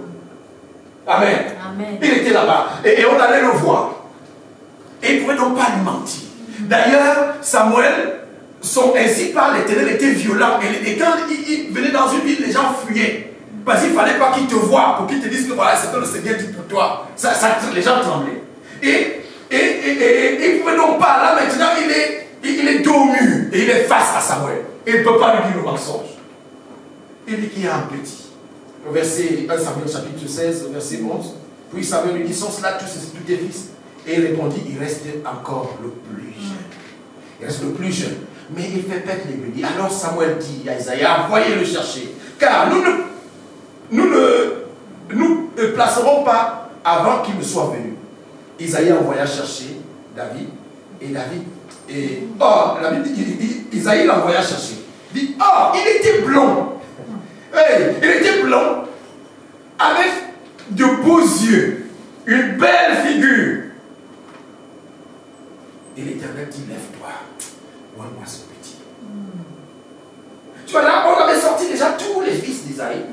S1: Amen. Amen. Il était là-bas et on allait le voir. Et il ne pouvait donc pas lui mentir. D'ailleurs, Samuel, ainsi par l'Éternel, était violent. Et quand il venait dans une ville, les gens fuyaient. Parce qu'il ne fallait pas qu'ils te voient pour qu'ils te disent que voilà, c'est ce que le Seigneur dit pour toi. Les gens tremblaient. Et il ne pouvait donc pas. Là maintenant, il est dos au mur. Et il est face à Samuel. Et il ne peut pas lui dire le mensonge. Il dit qu'il y a un petit. Au verset 1 Samuel chapitre 16, verset 11. Puis Samuel lui dit, sont cela tous tes fils? Et il répondit, il reste encore le plus jeune. Il reste le plus jeune. Mais il fait paître les brebis. Alors Samuel dit à Isaïe, envoyez le chercher. Car nous ne placerons pas avant qu'il ne soit venu. Isaïe envoya chercher David. Isaïe l'envoya chercher. Il dit, il était blond. Hey, il était blond. Avec de beaux yeux. Une belle figure. Et l'Éternel dit, lève-toi. Vois-moi ce petit. Tu vois là, on avait sorti déjà tous les fils d'Isaïe.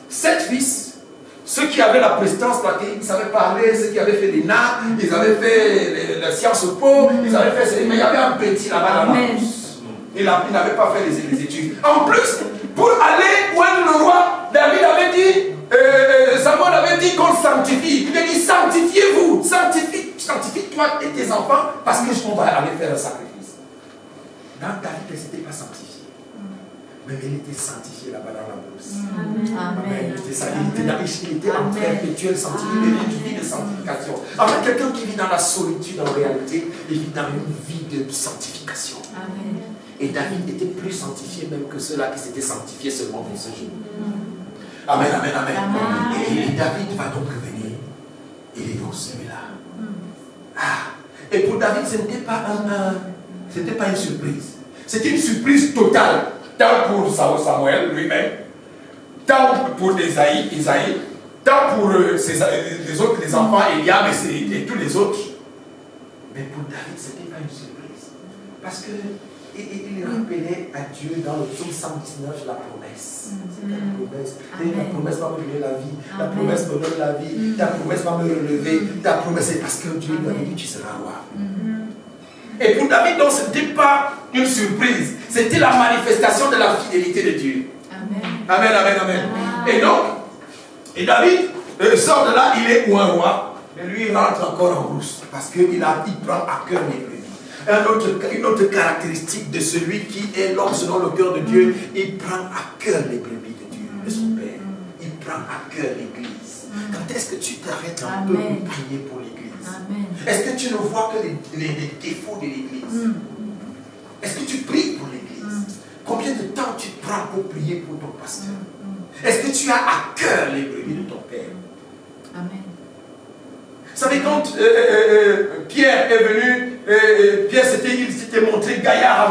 S1: 7 fils, ceux qui avaient la prestance, ils savaient parler, ceux qui avaient fait les nains, ils avaient fait la science po, ils avaient fait. Mais il y avait un petit là-bas dans la pousse. Il n'avait pas fait les études. En plus, pour aller où est le roi, David avait dit, Samuel avait dit qu'on sanctifie. Il a dit sanctifiez-vous, sanctifie-toi et tes enfants, parce qu'on va aller faire un sacrifice. Dans David, il ne s'était pas sanctifié. Mais il était sanctifié là-bas dans la bourse. Amen. Il était en perpétuelle sanctification, une vie de sanctification. En fait, quelqu'un qui vit dans la solitude, en réalité, il vit dans une vie de sanctification. Amen. Et David était plus sanctifié même que ceux-là qui s'étaient sanctifiés seulement pour ce jour. Amen, amen, amen. Et David va donc revenir. Il est donc celui-là. Et pour David, ce n'était pas une surprise. C'était une surprise totale. Tant pour Samuel lui-même, tant pour Isaïe, tant pour les autres, les enfants, Eliab et tous les autres. Mais pour David, ce n'était pas une surprise. Parce que il rappelait à Dieu dans le psaume 119 la promesse. C'est ta promesse. La promesse va me donner la vie. La promesse me donne la vie. Ta promesse va me relever. Ta promesse, c'est parce que Dieu lui avait dit tu seras roi. Et pour David, donc, ce n'était pas une surprise. C'était la manifestation de la fidélité de Dieu. Amen, amen, amen. Et David sort de là, il est ou un roi, mais lui il rentre encore en rousse parce qu'il prend à cœur les brebis. Une autre caractéristique de celui qui est l'homme selon le cœur de Dieu, il prend à cœur les brebis de Dieu, de son Père. Il prend à cœur l'Église. Quand est-ce que tu t'arrêtes un peu pour prier pour l'Église? Est-ce que tu ne vois que les défauts de l'Église? Est-ce que tu pries pour l'Église? Combien de temps tu prends pour prier pour ton pasteur? Est-ce que tu as à cœur les brebis de ton Père?
S2: Amen.
S1: Vous savez, quand Pierre est venu, Pierre il s'était montré gaillard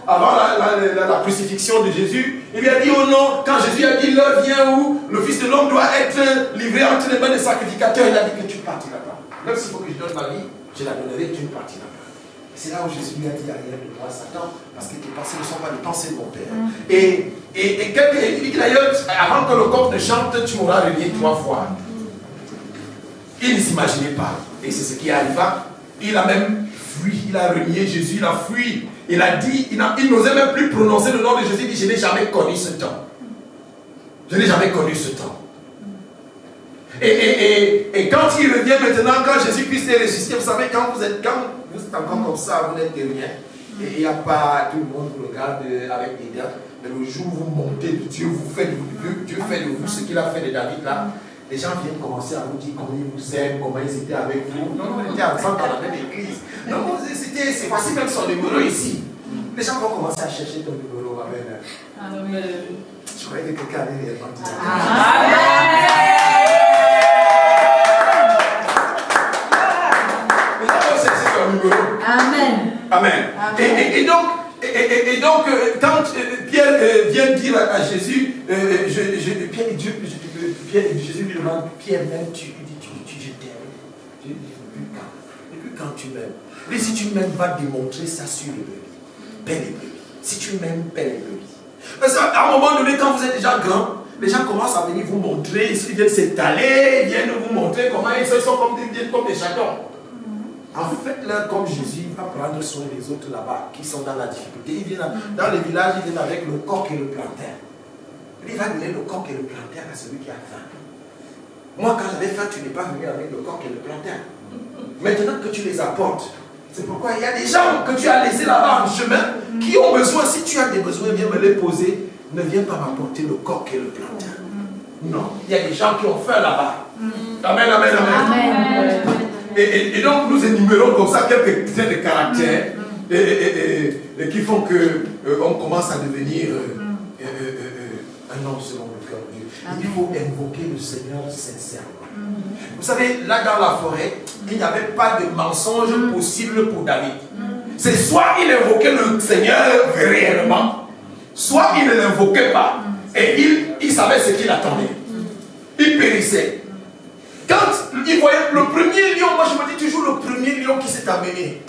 S1: avant la crucifixion de Jésus. Il lui a dit, oh non, quand Jésus a dit, l'heure vient où le Fils de l'homme doit être livré entre les mains des sacrificateurs, il a dit que tu partiras pas. Même s'il faut que je donne ma vie, je la donnerai, tu ne partiras pas. C'est là où Jésus lui a dit, arrière de moi, Satan, parce que tes pensées ne sont pas les pensées de mon Père. Et il dit d'ailleurs, avant que le coq ne chante, tu m'auras renié 3 fois. Il ne s'imaginait pas. Et c'est ce qui arriva. Il a même fui, il a renié Jésus, il a fui. Il a dit, il n'osait même plus prononcer le nom de Jésus, il dit, je n'ai jamais connu ce temps. Je n'ai jamais connu ce temps. Et quand il revient maintenant, quand Jésus-Christ est ressuscité, vous savez, quand vous êtes encore comme ça, vous n'êtes que rien. Et il n'y a pas, tout le monde vous regarde avec des dents. Mais le jour où vous montez de Dieu, Dieu fait de vous ce qu'il a fait de David là. Les gens viennent commencer à vous dire comment ils vous aiment, comment ils étaient avec vous. Non, on était ensemble dans la même église. Non, c'est facile même son numéro ici. Les gens vont commencer à chercher ton numéro. Amen. Je croyais que quelqu'un allait réellement dire.
S2: Amen.
S1: Amen. Et donc, quand Pierre vient dire à Jésus, Jésus lui demande, Pierre, même je t'aime. Depuis quand tu m'aimes? Et si tu m'aimes, va démontrer ça sur les brebis. Paie les brebis. Si tu m'aimes, paie les brebis. Parce qu'à un moment donné, quand vous êtes déjà grand, les gens commencent à venir vous montrer, ils viennent s'étaler, ils viennent vous montrer comment ils sont comme des chatons. En fait, là, comme Jésus va prendre soin des autres là-bas, qui sont dans la difficulté, il vient dans les villages, il vient avec le coq et le plantain. Il va donner le coq et le plantain à celui qui a faim. Moi, quand j'avais faim, tu n'es pas venu avec le coq et le plantain. Maintenant que tu les apportes, c'est pourquoi il y a des gens que tu as laissés là-bas en chemin qui ont besoin. Si tu as des besoins, viens me les poser. Ne viens pas m'apporter le coq et le plantain. Non, il y a des gens qui ont faim là-bas. Amen, amen, amen. Et donc nous énumérons comme ça quelques traits de caractère qui font qu'on commence à devenir un homme selon le cœur de Dieu. Il faut invoquer le Seigneur sincèrement. Vous savez, là dans la forêt, il n'y avait pas de mensonge possible pour David. C'est soit il invoquait le Seigneur réellement, soit il ne l'invoquait pas. Et il savait ce qu'il attendait. Il périssait. Quand il voyait le premier lion, moi je me dis toujours le premier lion qui s'est amené.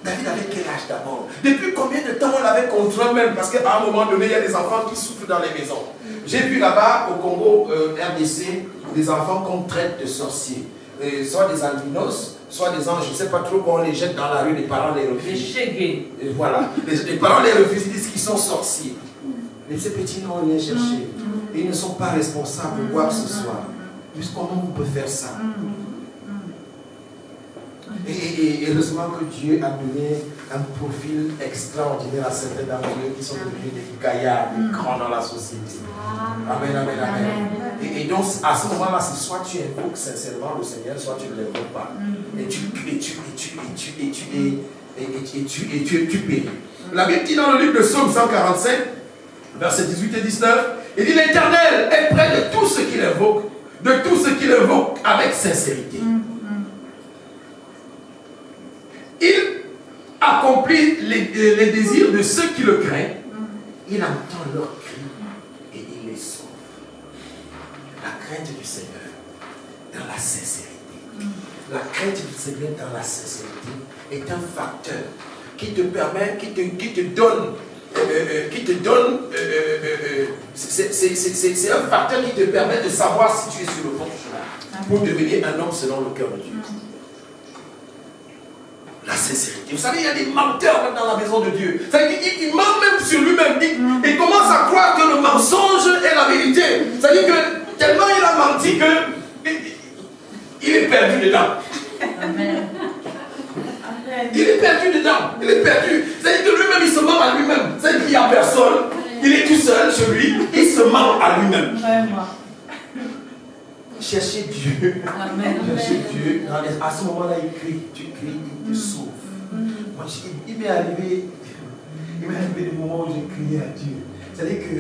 S1: David avait quel âge d'abord? Depuis combien de temps on l'avait contraint même? Parce qu'à un moment donné, il y a des enfants qui souffrent dans les maisons. J'ai vu là-bas au Congo, RDC, des enfants qu'on traite de sorciers. Soit des albinos, soit des anges, je ne sais pas trop, quand on les jette dans la rue, les parents les refusent. Et voilà. Les parents les refusent, ils disent qu'ils sont sorciers. Mais ces petits noms, on les chercher. Et ils ne sont pas responsables de quoi que ce soit. Mais comment on peut faire ça? Et heureusement que Dieu a donné un profil extraordinaire à certains d'entre eux qui sont devenus des gaillards, des grands dans la société. Amen, amen, amen. Et donc à ce moment-là, c'est soit tu invoques sincèrement le Seigneur, soit tu ne l'invoques pas. Et tu péris. La Bible dit dans le livre de Psaume 145, versets 18 et 19, il dit l'Éternel est près de tous ceux qui l'invoquent, de tous ceux qui l'invoquent avec sincérité. Il accomplit les désirs de ceux qui le craignent. Il entend leurs cris et il les sauve. La crainte du Seigneur dans la sincérité. La crainte du Seigneur dans la sincérité est un facteur qui te permet, qui te donne, c'est un facteur qui te permet de savoir si tu es sur le bon chemin pour devenir un homme selon le cœur de Dieu. La sincérité. Vous savez, il y a des menteurs même dans la maison de Dieu. Il ment même sur lui-même. Il commence à croire que le mensonge est la vérité. C'est-à-dire que tellement il a menti qu'il est perdu dedans.
S2: Amen.
S1: Il est perdu dedans. Il est perdu. C'est-à-dire que lui-même, il se ment à lui-même. C'est-à-dire qu'il n'y a personne. Il est tout seul chez lui. Il se ment à lui-même. Cherchez Dieu.
S2: Amen.
S1: Cherchez Dieu. À ce moment-là, il crie. Tu cries, il te sauve. Moi, il m'est arrivé des moments où j'ai crié à Dieu. C'est-à-dire que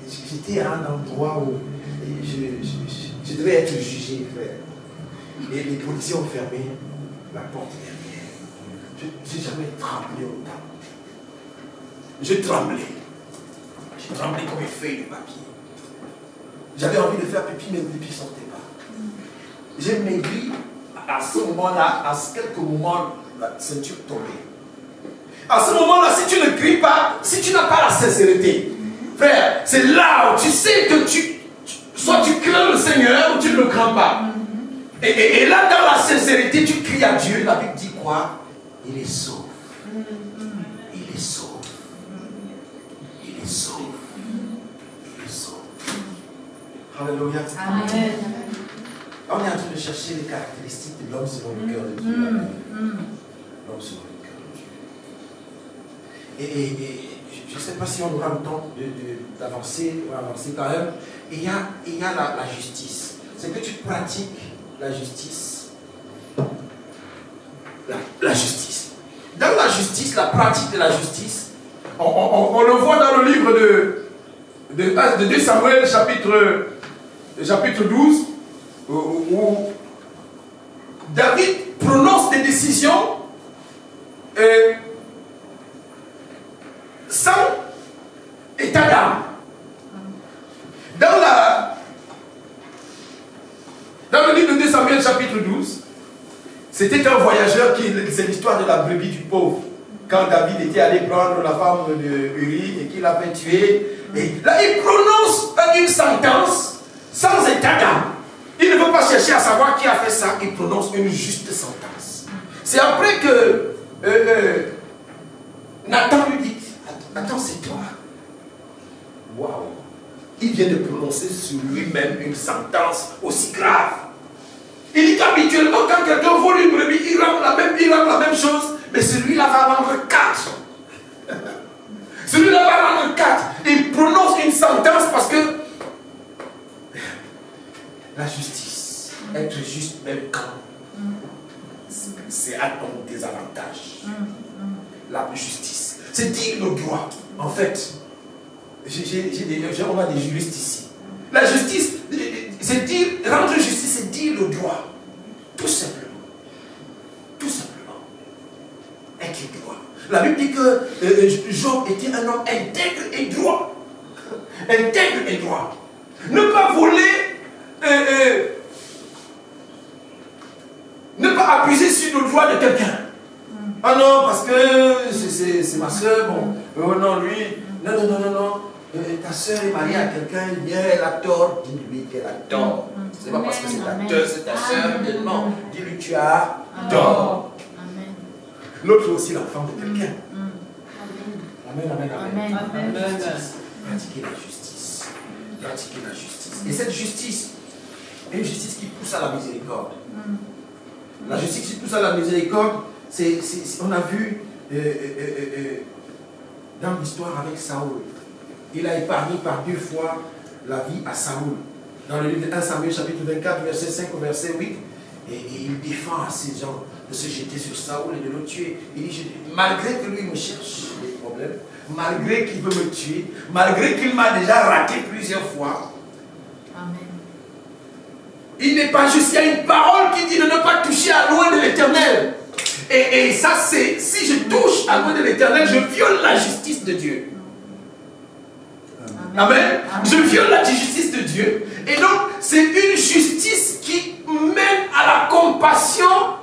S1: j'étais à un endroit où je devais être jugé, frère. Et les policiers ont fermé la porte derrière. Je n'ai jamais tremblé autant. J'ai tremblé. J'ai tremblé comme une feuille de papier. J'avais envie de faire pipi, mais le pipi ne sortait pas. J'ai maigri à ce moment-là, à quelques moments, la ceinture tombée. À ce moment-là, si tu ne cries pas, si tu n'as pas la sincérité, frère, c'est là où tu sais que soit tu crains le Seigneur ou tu ne le crains pas. Et là, dans la sincérité, tu cries à Dieu. La Bible dit quoi? Il est sauve. Il est sauve. Il est sauve. Il est sauve. Alléluia.
S2: Amen.
S1: On est en train de chercher les caractéristiques de l'homme selon le cœur de Dieu. L'homme selon le cœur de Dieu. Et je ne sais pas si on aura le temps d'avancer, on va avancer quand même. Il y a la justice. C'est que tu pratiques la justice. La justice. Dans la justice, la pratique de la justice, on le voit dans le livre de 2 Samuel, chapitre 12, où David prononce des décisions sans état d'âme. Dans le livre de 2 Samuel chapitre 12, c'était un voyageur c'est l'histoire de la brebis du pauvre. Quand David était allé prendre la femme de Uri et qu'il l'avait tuée, et là il prononce une sentence sans état d'âme. Il ne veut pas chercher à savoir qui a fait ça, il prononce une juste sentence. C'est après que Nathan lui dit, attends, c'est toi. Waouh! Il vient de prononcer sur lui-même une sentence aussi grave. Il dit qu'habituellement, quand quelqu'un vole une brebis, il rend la même chose, mais celui-là va rendre 4. Celui-là va rendre 4. Il prononce une sentence parce que la justice, être juste même quand c'est à ton désavantage. La justice, c'est dire le droit. En fait, on a des juristes ici. La justice, c'est dire, rendre justice, c'est dire le droit. Tout simplement. Tout simplement. Être droit. La Bible dit que Job était un homme intègre et droit. Intègre et droit. Ne pas voler, ne pas abuser sur le droit de quelqu'un. Ah non, parce que c'est ma soeur, bon. Oh non, lui. Non. Ta soeur est mariée à quelqu'un, elle a tort. Dis-lui qu'elle a tort. C'est pas parce que c'est ta soeur, non. Dis-lui tu as tort. L'autre est aussi la femme de quelqu'un. Amen. Pratiquer la justice. Pratiquer la justice. Et cette justice est une justice qui pousse à la miséricorde. La justice qui pousse à la miséricorde, on a vu dans l'histoire avec Saoul. Il a épargné par 2 fois la vie à Saoul. Dans le livre de 1 Samuel chapitre 24, verset 5 au verset 8, et il défend à ces gens de se jeter sur Saoul et de le tuer. Il dit, malgré que lui me cherche des problèmes, malgré qu'il veut me tuer, malgré qu'il m'a déjà raté plusieurs fois,
S2: Amen.
S1: Il n'est pas juste, il y a une parole qui dit de ne pas toucher à loin de l'Éternel. Et ça, c'est, si je touche à loin de l'Éternel, je viole la justice de Dieu. Amen. Je viole la justice de Dieu. Et donc, c'est une justice qui mène à la compassion,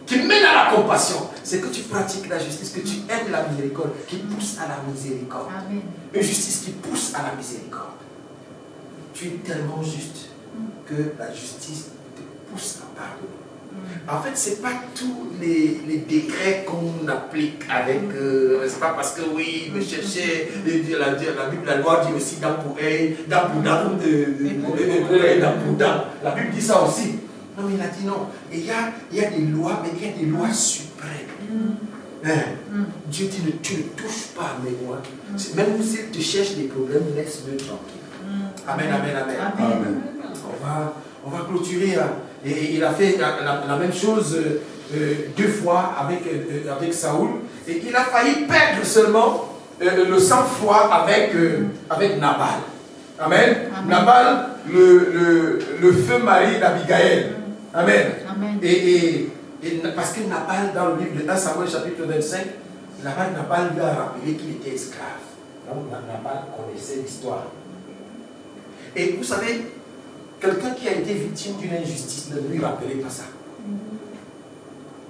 S1: qui mène mène à la compassion. C'est que tu pratiques la justice, que tu aimes la miséricorde, qui pousse à la miséricorde.
S2: Amen.
S1: Une justice qui pousse à la miséricorde. Tu es tellement juste que la justice te pousse à pardonner. En fait, ce n'est pas tous les décrets qu'on applique avec. C'est pas parce que oui, me chercher. La loi dit aussi dam pour dam pour dam, dam pour dam. La Bible dit ça aussi. Non, mais il a dit non. Et il y a des lois, mais il y a des lois suprêmes. Dieu dit tu ne touches pas à mes lois. Même s'il te cherche des problèmes, laisse-le tranquille. Amen, amen, amen.
S3: Amen.
S1: On va clôturer. Et il a fait la même chose 2 fois avec Saoul. Et il a failli perdre seulement le sang-froid avec Nabal. Amen. Nabal, le feu mari d'Abigaël. Amen.
S2: Amen.
S1: Et parce que Nabal, dans le livre de 1 Samuel chapitre 25, Nabal lui a rappelé qu'il était esclave. Donc Nabal connaissait l'histoire. Et vous savez, quelqu'un qui a été victime d'une injustice, ne lui rappelez pas ça.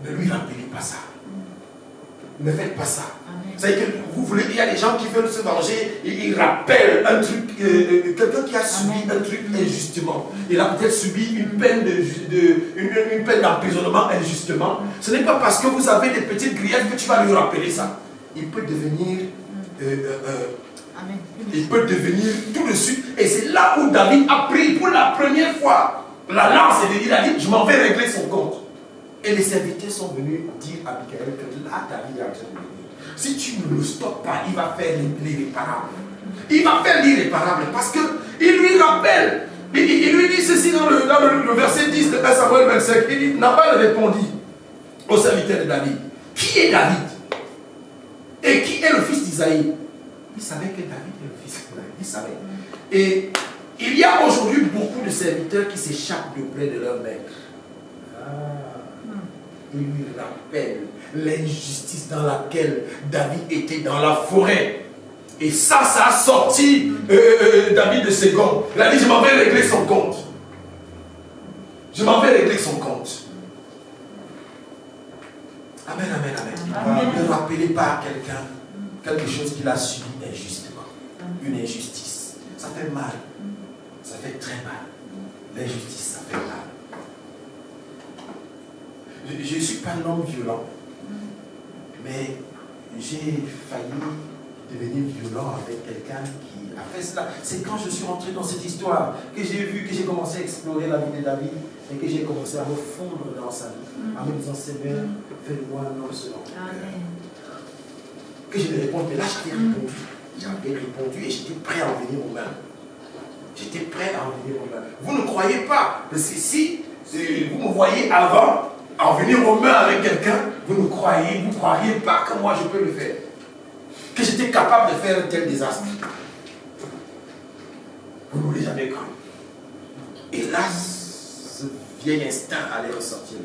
S1: Ne lui rappelez pas ça. Ne faites pas ça. C'est-à-dire que vous voulez, il y a des gens qui veulent se venger, et ils rappellent un truc, quelqu'un qui a subi un truc injustement. Il a peut-être subi une peine une peine d'emprisonnement injustement. Ce n'est pas parce que vous avez des petites griefs que tu vas lui rappeler ça. Il peut devenir il peut devenir tout de suite. Et c'est là où David a pris pour la première fois la lance et il a dit, je m'en vais régler son compte. Et les serviteurs sont venus dire à Michael que là, David est en train de venir. Si tu ne le stoppes pas, il va faire l'irréparable. Il va faire l'irréparable parce qu'il lui rappelle. Il lui dit ceci dans le verset 10 de 1 Samuel 25. Il dit, Nabal répondit au serviteur de David, qui est David? Et qui est le fils d'Isaïe? Il savait que David est le fils d'Isaïe. Il savait. Et il y a aujourd'hui beaucoup de serviteurs qui s'échappent de près de leur maître. Il lui rappelle l'injustice dans laquelle David était dans la forêt. Et ça a sorti David de ses gonds. Il a dit, je m'en vais régler son compte. Je m'en vais régler son compte. Amen, amen, amen. Ne rappelez pas à quelqu'un quelque chose qu'il a subi injustement. Une injustice. Ça fait mal. Ça fait très mal. L'injustice, ça fait mal. Je ne suis pas un homme violent, mais j'ai failli devenir violent avec quelqu'un qui a fait cela. C'est quand je suis rentré dans cette histoire que j'ai vu, que j'ai commencé à explorer la vie de David et que j'ai commencé à me fondre dans sa vie, en me disant, Seigneur, fais-moi un homme selon ton cœur. Que je lui réponde, mais là je t'ai répondu. J'avais répondu et j'étais prêt à en venir aux mains. J'étais prêt à en venir aux mains. Vous ne croyez pas, parce que si vous me voyez avant, en venir aux mains avec quelqu'un, vous ne croyez pas que moi je peux le faire. Que j'étais capable de faire un tel désastre. Vous n'aurez jamais cru. Et là, ce vieil instinct allait ressortir.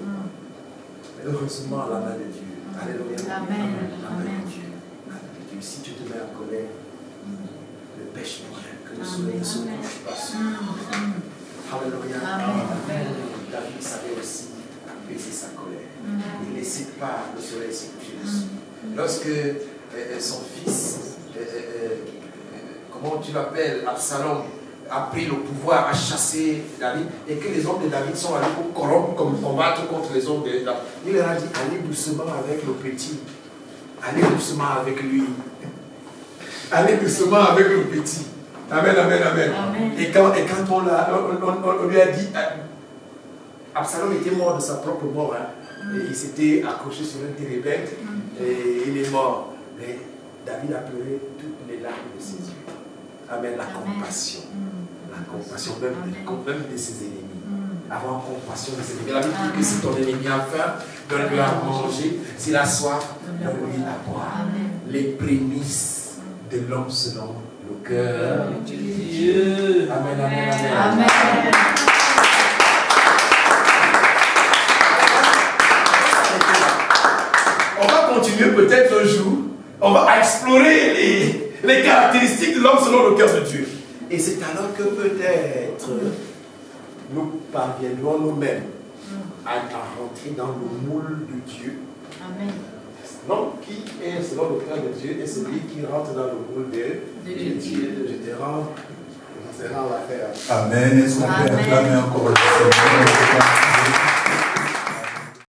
S1: Mais heureusement, la main de Dieu. Alléluia.
S2: Amen.
S1: Amen. Dieu. Si tu te mets en colère, ne pêche pour rien, que le soleil ne se couche pas sur. Alléluia. David savait aussi apaiser sa colère. Il ne laissait pas le soleil se coucher dessus. Lorsque son fils, comment tu l'appelles, Absalom, a pris le pouvoir à chasser David et que les hommes de David sont allés pour corrompre, comme combattre contre les hommes de David, il leur a dit, allez doucement avec le petit. Allez doucement avec lui. Allez doucement avec le petit. Amen, amen, amen. Amen. Et quand on lui a dit, Absalom était mort de sa propre mort. Et il s'était accroché sur un térébinthe et il est mort. Mais David a pleuré toutes les larmes de ses yeux. Amen, la compassion. La compassion même de ses ennemis. Avoir compassion de ses ennemis. La Bible dit que si ton ennemi a faim, donne-lui à manger. S'il a soif, donne-lui à boire. Les prémices de l'homme selon le cœur de Dieu. Amen, amen, amen. Amen. On va continuer peut-être un jour. On va explorer les caractéristiques de l'homme selon le cœur de Dieu. Et c'est alors que peut-être nous parviendrons nous-mêmes à rentrer dans le moule de Dieu.
S2: Amen.
S1: Donc, qui est selon le plan de Dieu est celui qui rentre dans le moule de Dieu. Je te rends l'affaire.
S3: Amen. Est-ce qu'on peut acclamer encore le Seigneur?